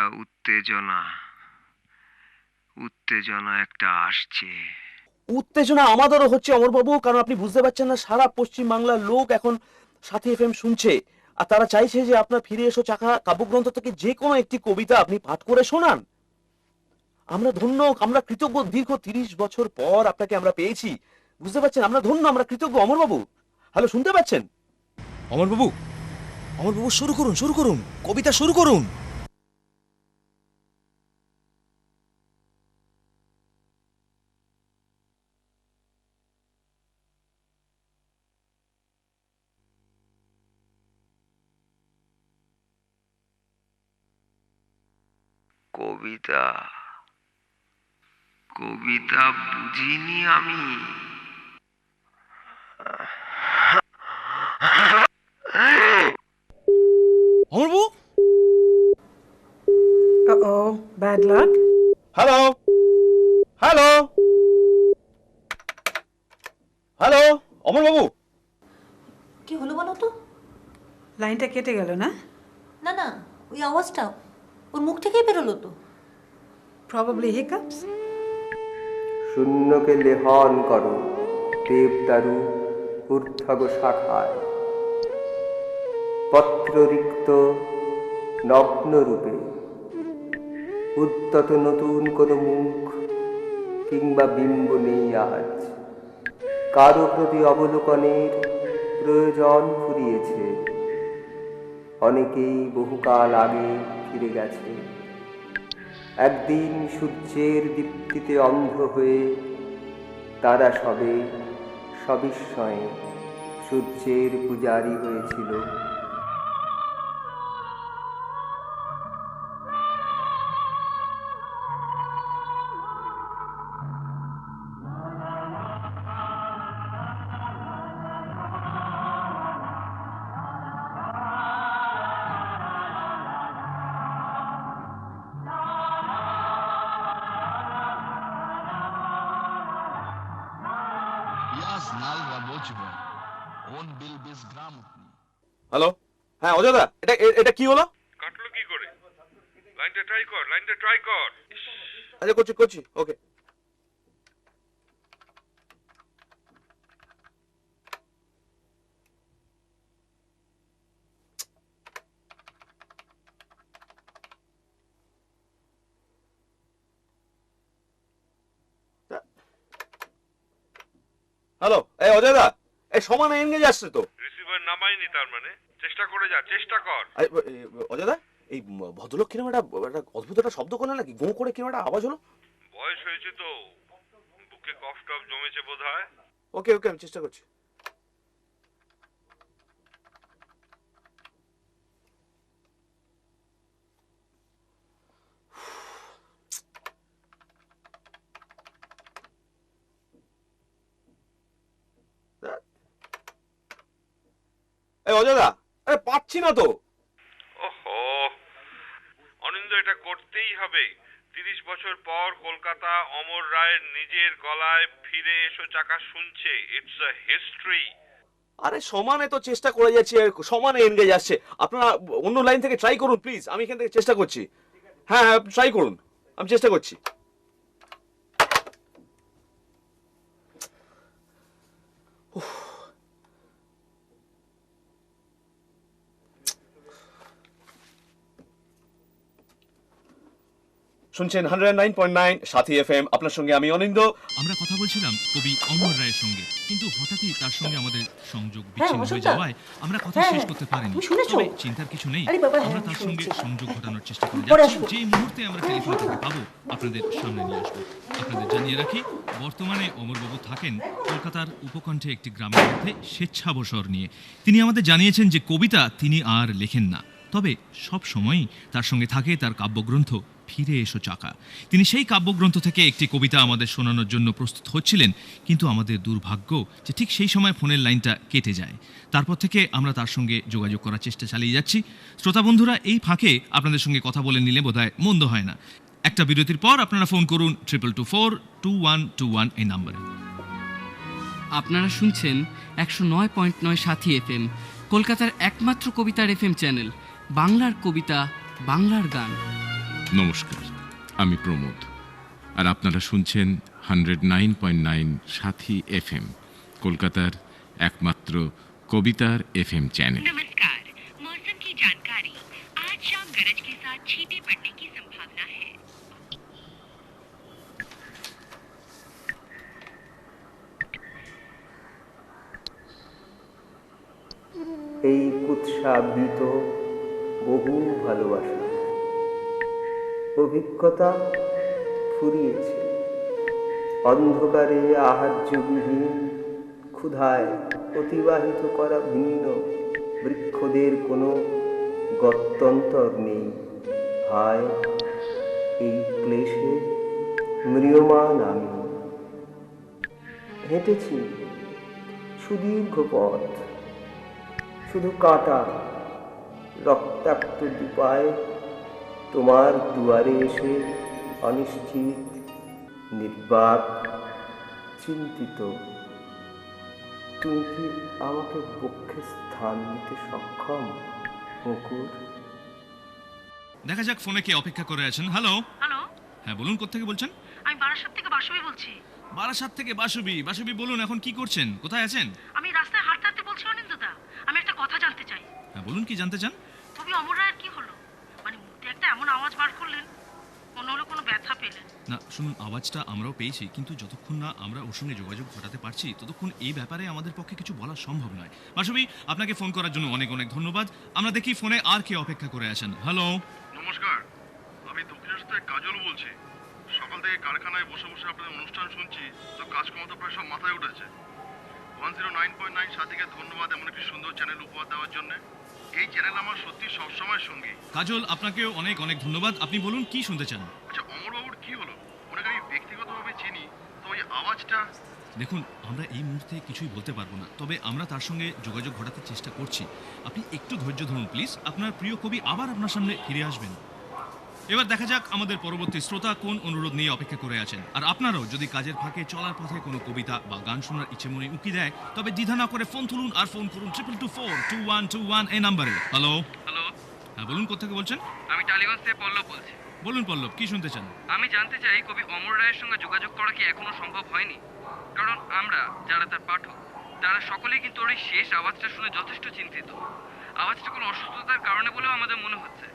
উত্তেজনা একটা আসছে। উত্তেজনা আমাদেরও হচ্ছে অমরবাবু, কারণ আপনি বুঝতে পারছেন না, সারা পশ্চিম বাংলার লোক এখন সাথী এফএম শুনছে, আর তারা চাইছে যে আপনার ফিরে এসো চাকা কাব্যগ্রন্থ থেকে যে কোনো একটি কবিতা আপনি পাঠ করে শোনান। আমরা ধন্য, আমরা কৃতজ্ঞ, দীর্ঘ 30 বছর পর আপনাকে আমরা পেয়েছি, বুঝতে পারছেন, আমরা ধন্য, আমরা কৃতজ্ঞ। অমরবাবু, হ্যালো, শুনতে পাচ্ছেন? অমরবাবু, শুরু করুন, কবিতা শুরু করুন। কবিতা বুঝিনি আমি। অমরবাবু, Uh-oh, bad luck. Hello, hello, hello, অমরবাবু। কি হলো বলো তো? লাইনটা কেটে গেল না? না না, ওই আওয়াজটা ওর মুখ থেকেই বেরোলো তো। Probably hiccups. শূন্যকে লেহন করো দেবদারু ঊর্ধ্বগ শাখায়, পত্র রিক্ত নগ্ন রূপে, উদ্যত নতুন কোনো মুখ কিংবা বিম্ব নেই আজ। কারো প্রতি অবলোকনের প্রয়োজন ফুরিয়েছে, অনেকেই বহুকাল আগে ফিরে গেছে। একদিন সূর্যের দীপ্তিতে অন্ধ হয়ে তারা সবে সবিস্ময়ে সূর্যের পূজারী হয়েছিল। হ্যালো, হ্যাঁ অজয়দা, এটা কি হলো? কাটলো কি করে? লাইনটা ট্রাই কর। আচ্ছা, করছি, ওকে। হ্যালো, এই অজয়দা, এই সমানে এনগেজ আসছে তো। রিসিভার নামাইনি, তার মানে চেষ্টা করে যা, চেষ্টা কর। অজয়দা, এই ভদ্রলোক কিরম একটা অদ্ভুত একটা শব্দ করলেন নাকি? গো করে কিরম একটা আওয়াজ হলো। বয়স হয়েছে তো, বুকে কফ টফ জমেছে বোধহয়। ওকে, আমি চেষ্টা করছি। অজয়দা, আরে পাচ্ছি না তো। ওহো, অনিন্দ, এটা করতেই হবে। 30 বছর পর কলকাতা অমর রায়ের নিজের গলায় ফিরে এসো চাকা শুনছে। It's a history. আরে সমানে তো চেষ্টা করে যাচ্ছি, সমানে এনগেজ আসছে। আপনারা অন্য লাইন থেকে ট্রাই করুন প্লিজ, আমি এখান থেকে চেষ্টা করছি। হ্যাঁ, ট্রাই করুন, আমি চেষ্টা করছি। শুনছেন 109.9 সাথী এফএম, আপনার সঙ্গে আমি অনিন্দ। আমরা কথা বলছিলাম কবি অমর রায়ের সঙ্গে, কিন্তু হঠাৎই তার সঙ্গে আমাদের সংযোগ বিচ্ছিন্ন হয়ে যাওয়ায় আমরা কথা শেষ করতে পারিনি। তবে চিন্তার কিছু নেই, আমরা তার সঙ্গে সংযোগ ঘটানোর চেষ্টা করে যাচ্ছি। যেই মুহূর্তে আমরা টেলিফোন থেকে পাবো, আপনাদের সামনে নিয়ে আসবো। আপনাদের জানিয়ে রাখি, বর্তমানে অমরবাবু থাকেন কলকাতার উপকণ্ঠে একটি গ্রামের মধ্যে স্বেচ্ছাবসর নিয়ে। তিনি আমাদের জানিয়েছেন যে কবিতা তিনি আর লেখেন না, তবে সব সময়ই তার সঙ্গে থাকে তার কাব্যগ্রন্থ ফিরে এসো চাকা। তিনি সেই কাব্যগ্রন্থ থেকে একটি কবিতা আমাদের শোনানোর জন্য প্রস্তুত হচ্ছিলেন, কিন্তু আমাদের দুর্ভাগ্য যে ঠিক সেই সময় ফোনের লাইনটা কেটে যায়। তারপর থেকে আমরা তার সঙ্গে যোগাযোগ করার চেষ্টা চালিয়ে যাচ্ছি। শ্রোতা বন্ধুরা, এই ফাঁকে আপনাদের সঙ্গে কথা বলে নিলে বোধহয় মন্দ হয় না। একটা বিরতির পর আপনারা ফোন করুন 22242121 এই নম্বরে। আপনারা শুনছেন 109.9 সাথী এফএম, কলকাতার একমাত্র কবিতার এফএম চ্যানেল, বাংলার কবিতা, বাংলার গান। নমস্কার, আমি প্রমোদ, আর আপনারা শুনছেন 109.9 সাথী এফএম, কলকাতার একমাত্র কবিতার এফএম চ্যানেল। नमस्कार, मौसम की जानकारी। आज शाम गरज के साथ छींटे पड़ने की संभावना है। এই কুৎসাবৃত বহু ভালোবাসা অভিজ্ঞতা ফুরিয়েছে, অন্ধকারে আহার্যবিহীন ক্ষুধায় অতিবাহিত করা ভিন্ন বৃক্ষদের কোনো গত্যন্তর নেই। হায় এই ক্লেশে ম্রিয়মান আমি হেঁটেছি সুদীর্ঘ পথ, শুধু কাঁটা রক্তাক্ত দুপায় তোমার দুয়ারে এসে অনিশ্চিত, নির্বাক, চিন্তিত। তুমি কি আমাকে বক্ষে স্থান দিতে সক্ষম মুকুর? দেখা যাক ফোনে কে অপেক্ষা করে আছেন। হ্যালো। হ্যালো, হ্যাঁ বলুন, কোত্থেকে বলছেন? আমি বারাসাত থেকে বাসবী বলছি। বারাসাত থেকে বাসবী। বাসবী বলুন, এখন কি করছেন, কোথায় আছেন? আমি রাস্তায় হাঁটতে হাঁটতে বলছি অনিন্দদা, আমি একটা কথা জানতে চাই। হ্যাঁ বলুন, কি জানতে চান? তুমি অমর রায়ের কি হলো? মানে মুখে একটা এমন আওয়াজ বার করলেন, মনে হলো কোনো ব্যথা পেলেন। না শুনুন, আওয়াজটা আমরাও পেয়েছি, কিন্তু যতক্ষণ না আমরা ওর সঙ্গে যোগাযোগ ঘটাতে পারছি ততক্ষণ এই ব্যাপারে আমাদের পক্ষে কিছু বলা সম্ভব নয়। বাসবী, আপনাকে ফোন করার জন্য অনেক অনেক ধন্যবাদ। আমরা দেখি ফোনে আর কে অপেক্ষা করে আছেন। হ্যালো। নমস্কার, আমি দক্ষিণ রাস্তায় কাজল বলছি। সকাল থেকে কারখানায় বসে বসে আপনাদের অনুষ্ঠান শুনছি, তো কাজকর্ম তো প্রায় সব মাথায় উঠেছে। 109.9 সাথীকে ধন্যবাদ এমন একটি সুন্দর চ্যানেল উপহার দেওয়ার জন্য। এই চ্যানেল আমার সত্যি সবসময় সঙ্গী। কাজল, আপনাকেও অনেক অনেক ধন্যবাদ। আপনি বলুন, কি শুনতে চান? আচ্ছা, অমরবাবুর কি হলো? ওনাকে আমি ব্যক্তিগতভাবে চিনি, তো ওই আওয়াজটা। দেখুন, আমরা এই মুহূর্তে কিছুই বলতে পারবো না, তবে আমরা তার সঙ্গে যোগাযোগ ঘটাতে চেষ্টা করছি। আপনি একটু ধৈর্য ধরুন প্লিজ, আপনার প্রিয় কবি আবার আপনার সামনে ফিরে আসবেন। এবার দেখা যাক আমাদের পরবর্তী শ্রোতা কোন অনুরোধ নিয়ে অপেক্ষা করে আছেন। আর আপনারাও যদি কাজের ফাঁকে চলার পথে কোনো কবিতা বা গান শোনার ইচ্ছে মনে উকি দেয়, তবে দ্বিধা না করে ফোন তুলুন আর ফোন করুন 22242121 এই নাম্বারে। হ্যালো। হ্যালো, হ্যাঁ বলুন, কোথেকে বলছেন? আমি টালিগঞ্জ থেকে পল্লব বলছি। বলুন পল্লব, কি শুনতে চান? আমি জানতে চাই কবি অমর রায়ের সঙ্গে যোগাযোগ করা কি এখনো সম্ভব হয়নি? কারণ আমরা যারা তার পাঠক, তারা সকলেই কিন্তু ওর এই শেষ আওয়াজটা শুনে যথেষ্ট চিন্তিত। আওয়াজটা কোনো অসুস্থতার কারণে বলেও আমাদের মনে হচ্ছে।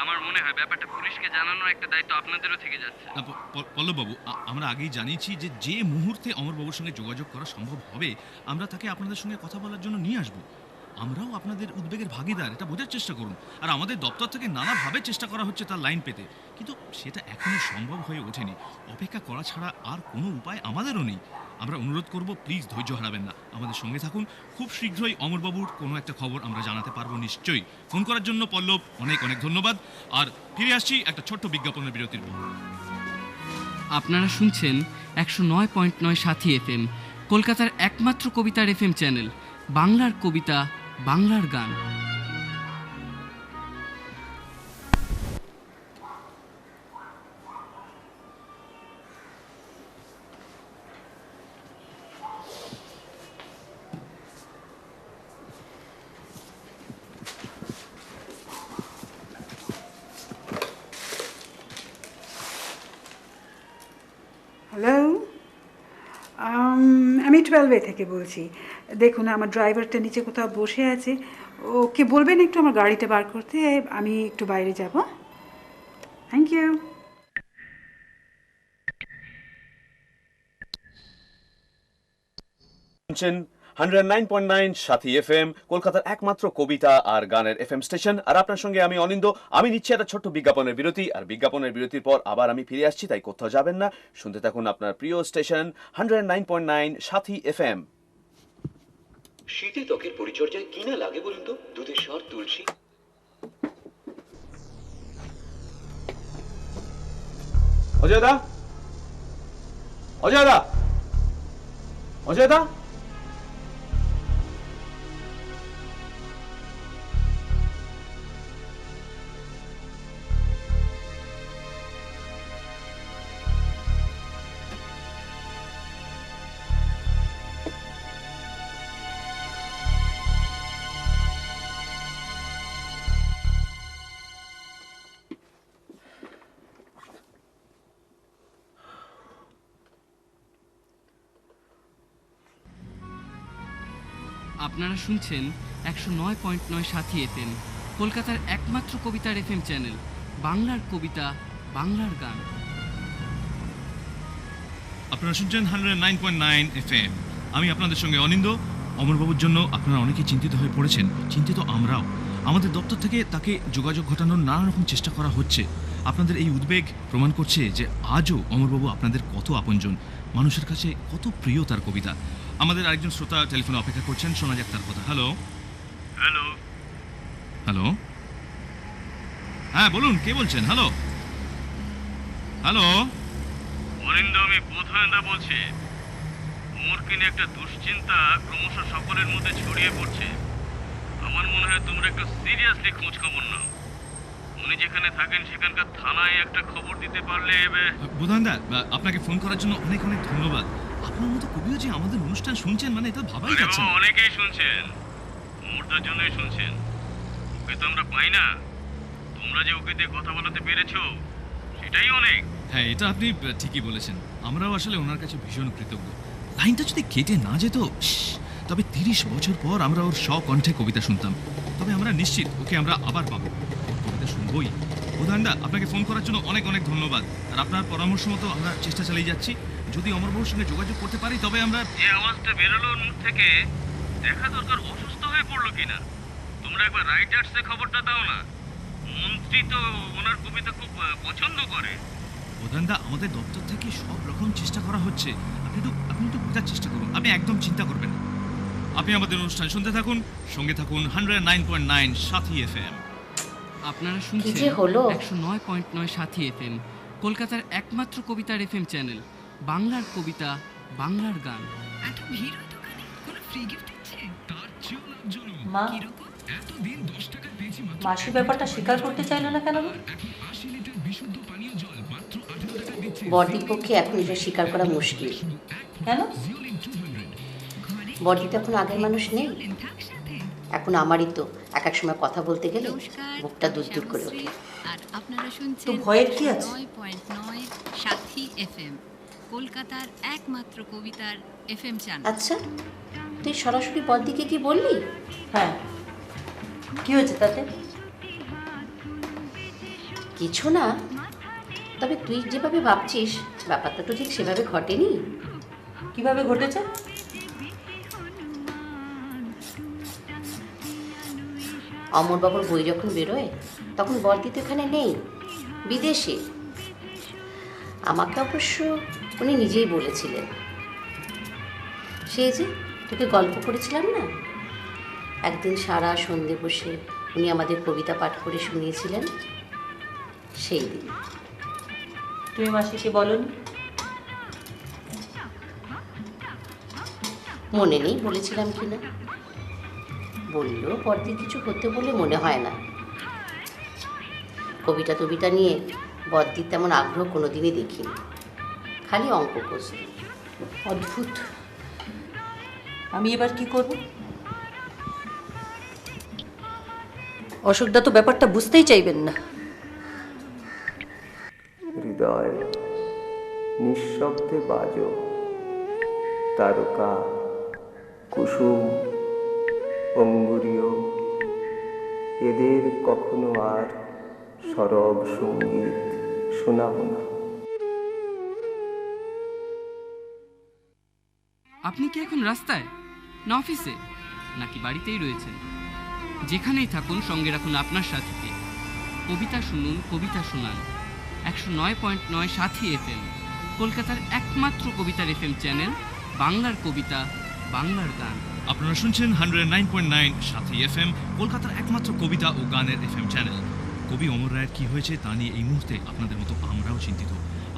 আমার মনে হয় ব্যাপারটা পুলিশকে জানানোর একটা দায়িত্ব আপনাদেরও থেকে যাচ্ছে। পল্লববাবু, আমরা আগেই জানিয়েছি যে যে মুহূর্তে অমরবাবুর সঙ্গে যোগাযোগ করা সম্ভব হবে আমরা তাকে আপনাদের সঙ্গে কথা বলার জন্য নিয়ে আসবো। আমরাও আপনাদের উদ্বেগের ভাগিদার, এটা বোঝার চেষ্টা করুন। আর আমাদের দপ্তর থেকে নানাভাবে চেষ্টা করা হচ্ছে তার লাইন পেতে, কিন্তু সেটা এখনো সম্ভব হয়ে ওঠেনি। অপেক্ষা করা ছাড়া আর কোনো উপায় আমাদেরও নেই। আমরা অনুরোধ করব, প্লিজ ধৈর্য হারাবেন না, আমাদের সঙ্গে থাকুন। খুব শীঘ্রই অমরবাবুর কোনো একটা খবর আমরা জানাতে পারবো নিশ্চয়ই। ফোন করার জন্য পল্লব অনেক অনেক ধন্যবাদ। আর ফিরে আসছি একটা ছোট্ট বিজ্ঞাপনের বিরতির পর। আপনারা শুনছেন 109.9 সাথী এফএম, কলকাতার একমাত্র কবিতার এফএম চ্যানেল, বাংলার কবিতা, বাংলার গান। হ্যালো, আমি 12 থেকে বলছি। দেখুন, আমার ড্রাইভারটা নিচে কোথাও বসে আছে, ওকে বলবেন একটু আমার গাড়িটা বার করতে, আমি একটু বাইরে যাব। Thank you. শুনছেন 109.9 সাথী এফএম, কলকাতার একমাত্র কবিতা আর গানের এফএম স্টেশন। আর আপনার সঙ্গে আমি অনিন্দ। আমি নিচ্ছি একটা ছোট্ট বিজ্ঞাপনের বিরতি, আর বিজ্ঞাপনের বিরতির পর আবার আমি ফিরে আসছি, তাই কোথাও যাবেন না, শুনতে থাকুন আপনার প্রিয় স্টেশন 109.9 সাথী এফএম। শীতে ত্বকের পরিচর্যায় কি না লাগে বলুন তো? দুধের স্বর, তুলসী। অজয় দা, অজয় দা, অজয় দা। আপনারা শুনছেন 109.9 সাথী এফএম, কলকাতার একমাত্র কবিতার এফএম চ্যানেল, বাংলার কবিতা, বাংলার গান। আপনারা শুনছেন 109.9 FM। আমি আপনাদের সঙ্গে অনিন্দ। অমরবাবুর জন্য আপনারা অনেকেই চিন্তিত হয়ে পড়েছেন, চিন্তিত আমরাও। আমাদের দপ্তর থেকে তাকে যোগাযোগ ঘটানোর নানা রকম চেষ্টা করা হচ্ছে। আপনাদের এই উদ্বেগ প্রমাণ করছে যে আজও অমরবাবু আপনাদের কত আপনজন, মানুষের কাছে কত প্রিয় তার কবিতা। আমাদের আরেকজন শ্রোতা টেলিফোনে অপেক্ষা করছেন, শোনা যাক তার কথা। হ্যালো হ্যালো হ্যালো, হ্যাঁ বলুন, কে বলছেন? হ্যালো হ্যালো, অরিন্দ, আমি বোধহয়ন্দা বলছি। ওমরকে নিয়ে একটা দুশ্চিন্তা ক্রমশ সকলের মধ্যে ছড়িয়ে পড়ছে। আমার মনে হয় তোমরা একটু সিরিয়াসলি খোঁজ খবর নাও। উনি যেখানে থাকেন সেখানকার থানায় একটা খবর দিতে পারলে। বুধানদা, আপনাকে ফোন করার জন্য অনেক অনেক ধন্যবাদ। আপনার মতো কবিও যে আমাদের অনুষ্ঠান শুনছেন, মানে এটা ভাবাই যাচ্ছে না। অনেকেই শুনছেন, ওমরটার জন্যই শুনছেন। ওকে তো আমরা পাই না, তোমরা যে ওকে দিয়ে কথা বলাতে পেরেছো সেটাই অনেক। হ্যাঁ, এটা আপনি ঠিকই বলেছেন। আমরাও আসলে ওনার কাছে ভীষণ কৃতজ্ঞ। লাইনটা যদি কেটে না যেত, তবে 30 বছর পর আমরা ওর স্বকণ্ঠে কবিতা শুনতাম। তবে আমরা নিশ্চিত ওকে আমরা আবার পাবো, কবিতা শুনবই। প্রধানদা, আপনাকে ফোন করার জন্য অনেক অনেক ধন্যবাদ। আর আপনার পরামর্শ মতো আমরা চেষ্টা চালিয়ে যাচ্ছি। যদি অমরবাবুর সঙ্গে যোগাযোগ করতে পারি তবে আমরা। যে আওয়াজটা বেরোলো ওর মুখ থেকে, দেখা দরকার অসুস্থ হয়ে পড়লো কিনা। তোমরা একবার রাইটার্সে খবরটা দাও না। মন্ত্রী তো ওনার কবিতা খুব পছন্দ করে। প্রধানদা, আমাদের দপ্তর থেকে সব রকম চেষ্টা করা হচ্ছে। আপনি একটু বোঝার চেষ্টা করুন। আপনি একদম চিন্তা করবেন না। আপনি আমাদের অনুষ্ঠান শুনতে থাকুন, সঙ্গে থাকুন 109.9 সাথী এফএম। আপনারা শুনছেন 109.9 সাথী এফএম, কলকাতার একমাত্র কবিতার এফএম চ্যানেল, বাংলার কবিতা, বাংলার গান। এত ভিড় হয় দোকানে, কোনো ফ্রি গিফট দিচ্ছে? তার চেয়েও লাভজনক। মা, কিরকম? এতদিন 10 টাকা পেয়েছি মাত্র। মাসি ব্যাপারটা স্বীকার করতে চাইলো না কেন? 80 লিটার বিশুদ্ধ পানীয় জল মাত্র 18 টাকা দিচ্ছে। বড়দির পক্ষে এখন এটা স্বীকার করা মুশকিল। কেন? বড়দি তো এখন আগের মানুষ নেই। এখন আমারই তো এক এক সময় কথা বলতে গেলে বুকটা দূর দূর করে ওঠে। আর আপনারা শুনছেন তো ভয়ের কি আছে? 9.9 সাথী এফএম, কলকাতার একমাত্র কবিতার এফএম চ্যানেল। আচ্ছা, তুই সরাসরি বড়দিকে কি বললি? হ্যাঁ, কি হয়েছে তাতে? কিছু না, তবে তুই যেভাবে ভাবছিস ব্যাপারটা তো ঠিক সেভাবে ঘটেনি। কিভাবে ঘটেছে? অমরবাবুর বই যখন বেরোয় তখন বড়দি তো এখানে নেই, বিদেশে। আমাকে অবশ্য উনি নিজেই বলেছিলেন। সেই যে তোকে গল্প করেছিলাম না, একদিন সারা সন্ধে বসে উনি আমাদের কবিতা পাঠ করে শুনিয়েছিলেন, সেই দিন। তুমি মাসিকে বলনি? মনে নেই বলেছিলাম কিনা। বললেও পরদিন কিছু হতে বলে মনে হয় না। কবিতা টবিতা নিয়ে বড়দির তেমন আগ্রহ কোনোদিনই দেখিনি, খালি অঙ্ক কষত। অদ্ভুত। আমি এবার কি করব? অশোকদা তো ব্যাপারটা বুঝতেই চাইবেন না। হৃদয় নিঃশব্দে বাজো, তারকা, কুসুম, অঙ্গুরীয়, এদের কখনো আর সরব সঙ্গীত শোনাব না। আপনি কি এখন রাস্তায়, না অফিসে, নাকি বাড়িতেই রয়েছেন? যেখানেই থাকুন সঙ্গে রাখুন আপনার সাথীকে। কবিতা শুনুন, কবিতা শোনান। 109.9 সাথী এফএম, কলকাতার একমাত্র কবিতার এফএম চ্যানেল, বাংলার কবিতা, বাংলার গান। আপনারা শুনছেন 109.9 সাথী এফএম, কলকাতার একমাত্র কবিতা ও গানের এফএম চ্যানেল। কবি অমর রায়ের কি হয়েছে তা নিয়ে এই মুহূর্তে আপনাদের মতো আমরাও চিন্তিত।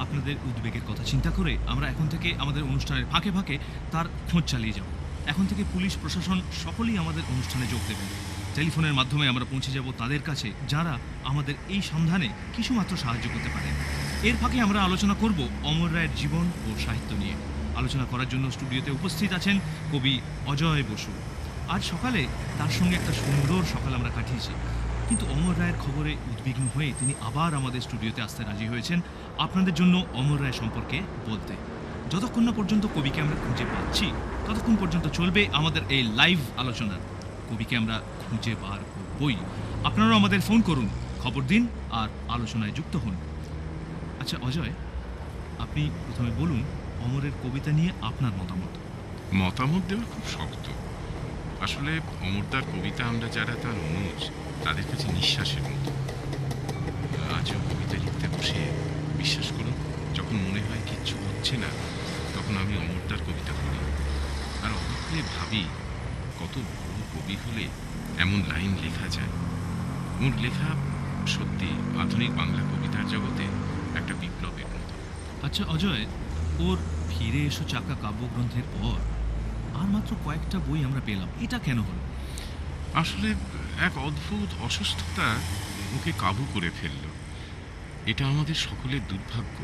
আপনাদের উদ্বেগের কথা চিন্তা করে আমরা এখন থেকে আমাদের অনুষ্ঠানের ফাঁকে ফাঁকে তার খোঁজ চালিয়ে যাব। এখন থেকে পুলিশ প্রশাসন সকলেই আমাদের অনুষ্ঠানে যোগ দেবেন। টেলিফোনের মাধ্যমে আমরা পৌঁছে যাব তাদের কাছে যারা আমাদের এই সন্ধানে কিছুমাত্র সাহায্য করতে পারে। এর ফাঁকে আমরা আলোচনা করব অমর রায়ের জীবন ও সাহিত্য নিয়ে। আলোচনা করার জন্য স্টুডিওতে উপস্থিত আছেন কবি অজয় বসু। আজ সকালে তার সঙ্গে একটা সুন্দর সকাল আমরা কাটিয়েছি, কিন্তু অমর রায়ের খবরে উদ্বিগ্ন হয়ে তিনি আবার আমাদের স্টুডিওতে আসতে রাজি হয়েছেন আপনাদের জন্য অমর রায় সম্পর্কে বলতে। যতক্ষণ না পর্যন্ত কবিকে আমরা খুঁজে পাচ্ছি ততক্ষণ পর্যন্ত চলবে আমাদের এই লাইভ আলোচনা। কবিকে আমরা খুঁজে বার করবই। আপনারাও আমাদের ফোন করুন, খবর দিন আর আলোচনায় যুক্ত হন। আচ্ছা অজয়, আপনি প্রথমে বলুন অমরের কবিতা নিয়ে আপনার মতামত। মতামত দেওয়া খুব শক্ত। আসলে অমরদার কবিতা আমরা যারা তার অনুজ, তাদের কাছে নিঃশ্বাসের মতো। আজও কবিতা লিখতে বসে বিশ্বাস করুন, যখন মনে হয় কিচ্ছু হচ্ছে না, তখন আমি অমরদার কবিতা পড়ি আর অবাক হয়ে ভাবি কত বড় কবি হলে এমন লাইন লেখা যায়। ওর লেখা সত্যি আধুনিক বাংলা কবিতার জগতে একটা বিপ্লবের মতো। আচ্ছা অজয়, ওর ফিরে এসো চাকা কাব্যগ্রন্থের পর আর মাত্র কয়েকটা বই আমরা পেলাম, এটা কেন হলো? আসলে এক অদ্ভুত অসুস্থতা ওকে কাবু করে ফেলল। এটা আমাদের সকলের দুর্ভাগ্য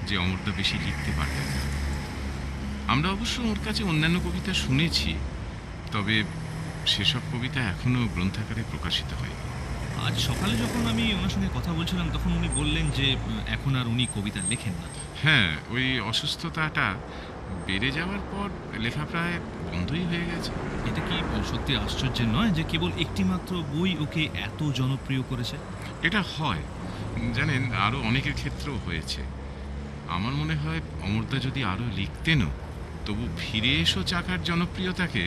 যে অমরদা বেশি লিখতে পারলেন না। আমরা অবশ্য ওর কাছে অন্যান্য কবিতা শুনেছি, তবে সেসব কবিতা এখনো গ্রন্থাকারে প্রকাশিত হয়নি। আজ সকালে যখন আমি ওনার সঙ্গে কথা বলছিলাম তখন উনি বললেন যে এখন আর উনি কবিতা লেখেন না। হ্যাঁ, ওই অসুস্থতাটা বেড়ে যাওয়ার পর লেখা প্রায় বন্ধই হয়ে গেছে। এটা কি সত্যি আশ্চর্যের নয় যে কেবল একটি মাত্র বই ওকে এত জনপ্রিয় করেছে? এটা হয়, জানেন, আরও অনেকের ক্ষেত্রেও হয়েছে। আমার মনে হয় অমরদা যদি আরও লিখতেনও, তবু ফিরে এসো চাকার জনপ্রিয়তাকে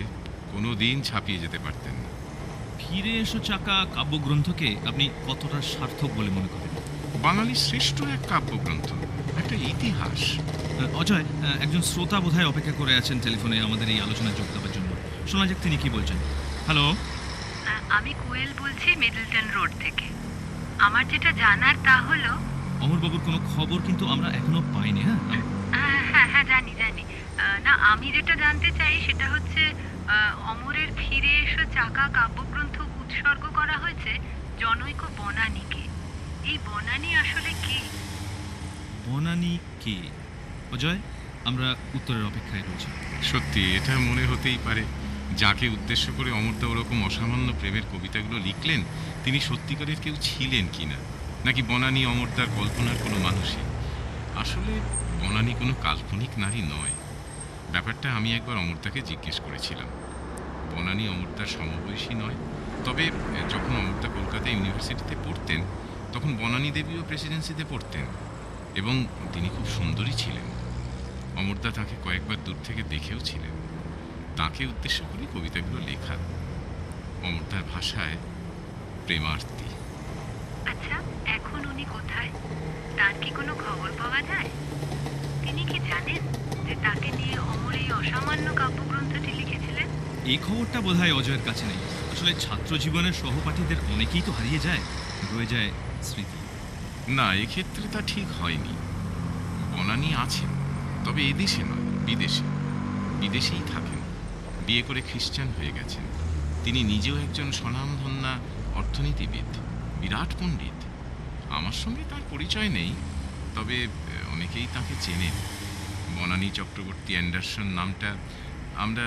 কোনো দিন ছাপিয়ে যেতে পারতেন না। ফিরে এসো চাকা কাব্যগ্রন্থকে আপনি কতটা সার্থক বলে মনে করেন? বাঙালির শ্রেষ্ঠ এক কাব্যগ্রন্থ, একটা ইতিহাস। অজয়, একজন শ্রোতা বোধহয় অপেক্ষা করে আছেন টেলিফোনে আমাদের এই আলোচনায় যোগ দেওয়ার জন্য। শোনা যাক তিনি কি বলছেন। হ্যালো, আমি কোয়েল বলছি মিডলটন রোড থেকে। আমার যেটা জানার তা হলো অমরবাবুর কোনো খবর কিন্তু আমরা এখনো পাইনি। হ্যাঁ জানি না, আমি যেটা জানতে চাই সেটা হচ্ছে অমরের ফিরে এসো চাকা কাব্যগ্রন্থ উৎসর্গ করা হয়েছে জনৈক বনানীকে। এই বনানী আসলে কে? বনানী কে অজয়? আমরা উত্তরের অপেক্ষায় রয়েছি। সত্যি এটা মনে হতেই পারে যাকে উদ্দেশ্য করে অমরদা ওরকম অসামান্য প্রেমের কবিতাগুলো লিখলেন তিনি সত্যিকারের কেউ ছিলেন কিনা, নাকি বনানী অমরদার কল্পনার কোনো মানুষই। আসলে বনানী কোনো কাল্পনিক নারী নয়। ব্যাপারটা আমি একবার অমরদাকে জিজ্ঞেস করেছিলাম। বনানী অমরদার সমবয়সী নয়, তবে যখন অমরদা কলকাতা ইউনিভার্সিটিতে পড়তেন তখন বনানী দেবীও প্রেসিডেন্সিতে পড়তেন এবং তিনি খুব সুন্দরী ছিলেন। অমরদা তাকে কয়েকবার দূর থেকে দেখেও ছিলেন। তাকে উদ্দেশ্য করে কবিতাগুলো লেখা। অমরদার ভাষায় প্রেমার্থী। আচ্ছা, এখন উনি কোথায়? তার কি কোনো খবর পাওয়া যায়? তিনি কি জানেন যে তাকে নিয়ে অমর এই অসামান্য কাব্যগ্রন্থটি লিখেছিলেন? এই খবরটা বোধহয় অজয়ের কাছে নেই। আসলে ছাত্র জীবনের সহপাঠীদের অনেকেই তো হারিয়ে যায়, রয়ে যায় স্মৃতি। না, এক্ষেত্রে তা ঠিক হয়নি। বনানী আছেন, তবে এদেশে নয়, বিদেশে। বিদেশেই থাকেন, বিয়ে করে খ্রিস্টান হয়ে গেছেন। তিনি নিজেও একজন স্বনামধন্যা অর্থনীতিবিদ, বিরাট পণ্ডিত। আমার সঙ্গে তার পরিচয় নেই, তবে অনেকেই তাকে চেনেন। বনানী চক্রবর্তী অ্যান্ডারসন নামটা আমরা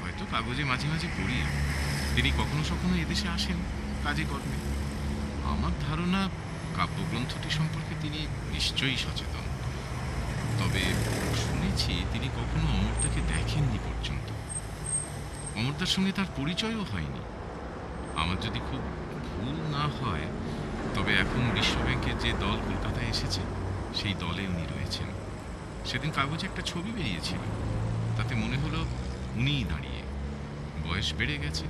হয়তো কাগজে মাঝে মাঝে পড়ি। তিনি কখনো কখনো এদেশে আসেন কাজে কর্মে। আমার ধারণা কাব্যগ্রন্থটি সম্পর্কে তিনি নিশ্চয়ই সচেতন, তবে শুনেছি তিনি কখনো অমরদাকে দেখেননি পর্যন্ত। অমরদার সঙ্গে তার পরিচয়ও হয়নি। আমার যদি খুব ভুল না হয়, তবে এখন বিশ্বব্যাংকের যে দল কলকাতায় এসেছে সেই দলে উনি রয়েছেন। সেদিন কাগজে একটা ছবি বেরিয়েছিল, তাতে মনে হলো উনিই দাঁড়িয়ে। বয়স বেড়ে গেছে,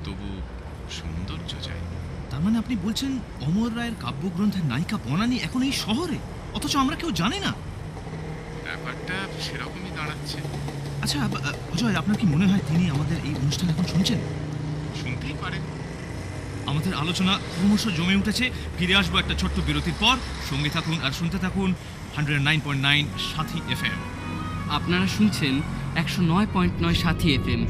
তবু সৌন্দর্য যায়। তার মানে আপনি বলছেন অমর রায়ের কাব্যগ্রন্থের নায়িকা বনানী এখন এই শহরে, অথচ আমরা কেউ জানি না? ব্যাপারটা সেরকমই দাঁড়াচ্ছে। আচ্ছা অজয়, আপনার কি মনে হয় তিনি আমাদের এই অনুষ্ঠান এখন শুনছেন? শুনতেই পারেন। আমাদের আলোচনা ক্রমশ জমে উঠেছে। ফিরে আসবো একটা ছোট্ট বিরতির পর। সঙ্গে থাকুন আর শুনতে থাকুন 109.9 সাথী এফএম। আপনারা শুনছেন 109.9 সাথী এফএম,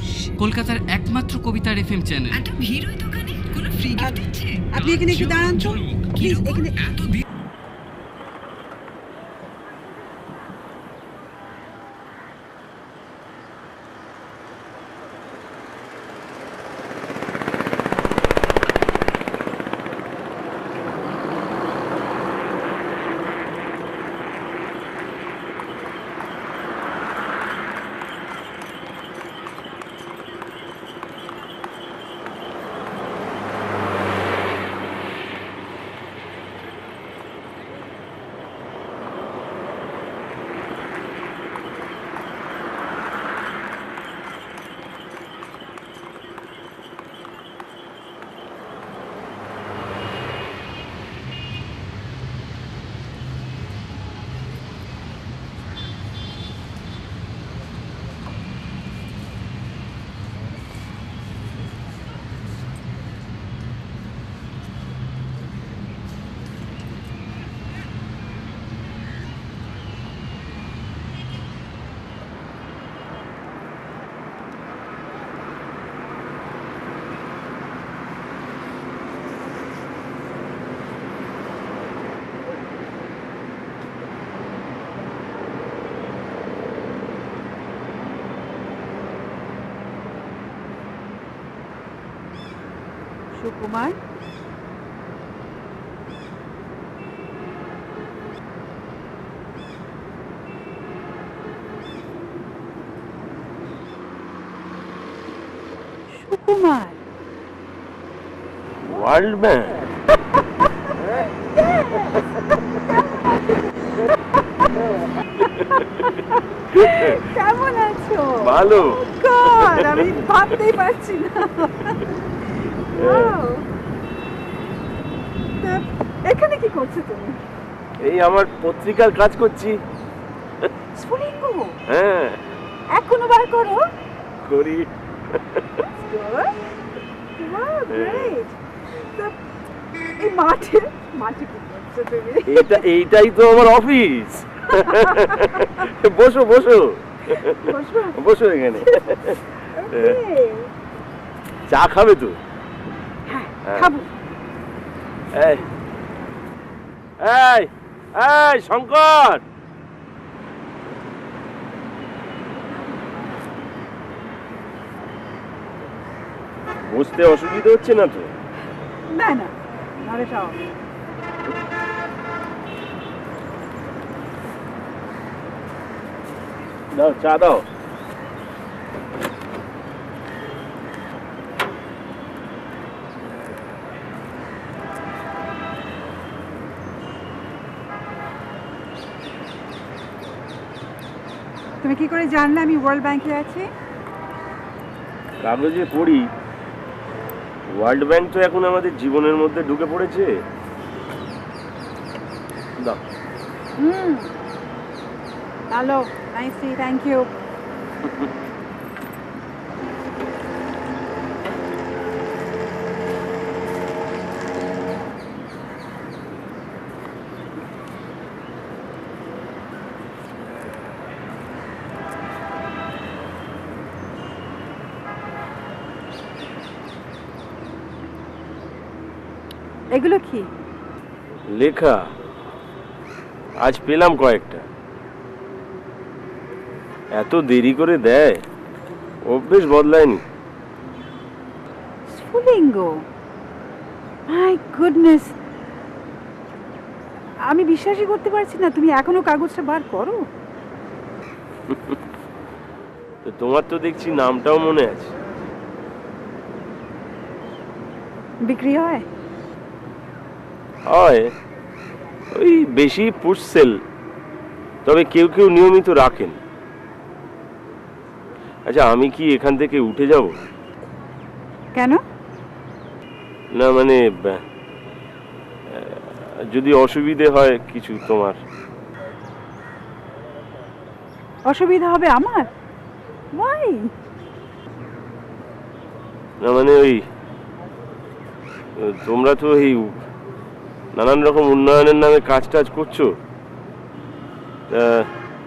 কলকাতার একমাত্র কবিতার এফএম চ্যানেল। এত ভিড় ওই দোকানে, কোনো ফ্রি গিফট দিচ্ছে? আপনি এখানে একটু দাঁড়ান তো প্লিজ। এখানে এত ভিড়। Sukumar, Sukumar, world bank. কেমন আছো? ভালো। গড, আমি ভাবতেই পারছি না। Wow! তা এখানে কি করছো তুমি? এই আমার পত্রিকার কাজ করছি। স্ফুলিঙ্গ? হ্যাঁ, এখনো বার করো? করি। Good. Wow, great. তা এই মাঠে কি করছো তুমি? এইটাই তো আমার অফিস। বসো বসো বসো এখানে। চা খাবে তো? হ্যাঁ, খাবো। এই এই এই শঙ্কর, বুঝতে অসুবিধা হচ্ছে না তো? না না, আরে যাও। দাও, চা দাও। তুমি কি করে জানলে আমি ওয়ার্ল্ড ব্যাংকে আছি? কাগজে পড়ি। ওয়ার্ল্ড ব্যাংক তো এখন আমাদের জীবনের মধ্যে ঢুকে পড়েছে। দাও। Hello, nicely, thank you. এগুলো কি? লেখা। আজ পেলাম কয়েকটা। এত দেরি করে দেয়, অভ্যেস বদলায়নি। স্ফুলিঙ্গ, মাই গুডনেস, আমি বিশ্বাসই করতে পারছি না তুমি এখনো কাগজটা বার করো। তো তোমার তো দেখছি নামটাও মনে আছে। বিক্রি হয়? হয়, ওই বেশি পুশ সেল, তবে কেউ কেউ নিয়মিত রাখেন। আচ্ছা, আমি কি এখান থেকে উঠে যাব? কেন? না মানে যদি অসুবিধে হয় কিছু তোমার। অসুবিধা হবে আমার? Why? না মানে ওই তোমরা তো এই নানান রকম উন্নয়নের নামে কাজ টাজ করছো,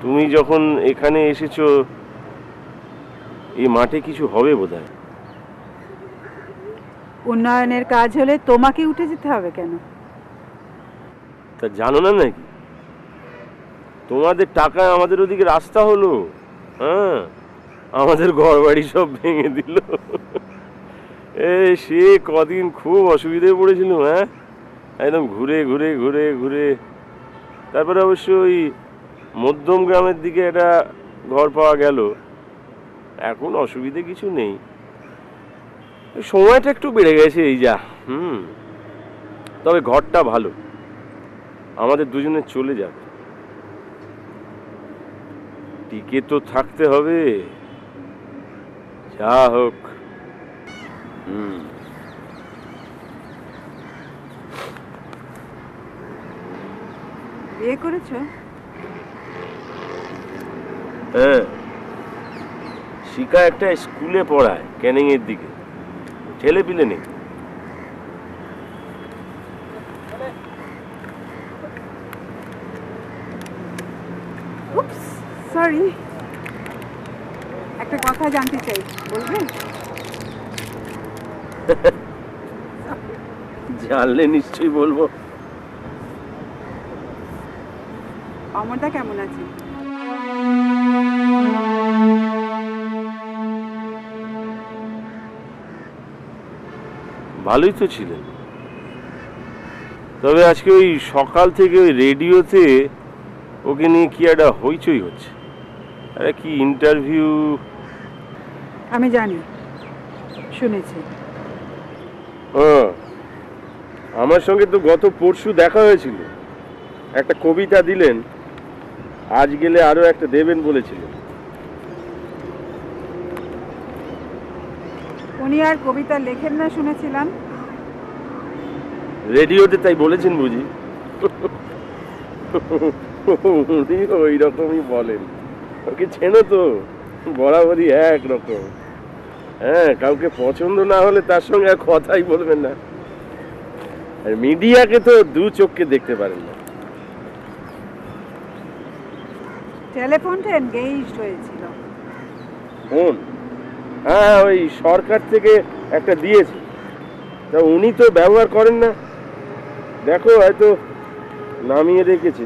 তুমি যখন এখানে এসেছো, এই মাঠে কিছু হবে বোধহয়। উন্নয়নের কাজ হলে তোমাকে উঠে যেতে হবে কেন? তা জানো না নাকি, তোমাদের টাকায় আমাদের ওদিকে রাস্তা হলো। হ্যাঁ, আমাদের ঘর বাড়ি সব ভেঙে দিল। সে কদিন খুব অসুবিধায় পড়েছিল। হ্যাঁ, একদম ঘুরে ঘুরে ঘুরে ঘুরে তারপরে অবশ্য ওই মধ্যম গ্রামের দিকে একটা ঘর পাওয়া গেল। এখন অসুবিধে কিছু নেই, সময়টা একটু বেড়ে গেছে এই যা। তবে ঘরটা ভালো, আমাদের দুজনে চলে যাবে। টিকে তো থাকতে হবে, যা হোক। বিয়ে করেছো? হ্যাঁ, শিখা একটা স্কুলে পড়ায় ক্যানিং এর দিকে, ছেলে পিলে নেই। সরি, একটা কথা জানতে চাই, বলবেন? জানলে নিশ্চয়ই বলবো। অমরদা কেমন আছে? ভালোই তো ছিলেন, তবে আজকে ওই সকাল থেকে ওই রেডিওতে ওকে নিয়ে কি একটা হইচই হচ্ছে। আরে কি ইন্টারভিউ। আমি জানি, শুনেছি। আমার সঙ্গে তো গত পরশু দেখা হয়েছিল, একটা কবিতা দিলেন, আজ গেলে আরো একটা দেবেন বলেছিল। উনি আর কবিতা লেখেন না শুনেছিলাম। রেডিওতে তাই বলেছেন বুঝি? উনি ওই রকমই বলেন। ওকে চেনো তো, বরাবরই একরকম। হ্যাঁ, কাউকে পছন্দ না হলে তার সঙ্গে আর কথাই বলবেন না। আর মিডিয়াকে তো দু চোখকে দেখতে পারেন না। টেলিফোনটা এনগেজড হয়েছিল। ফোন? হ্যাঁ, ওই সরকার থেকে একটা দিয়েছে, তা উনি তো ব্যবহার করেন না। দেখো, হয়তো নামিয়ে রেখেছে।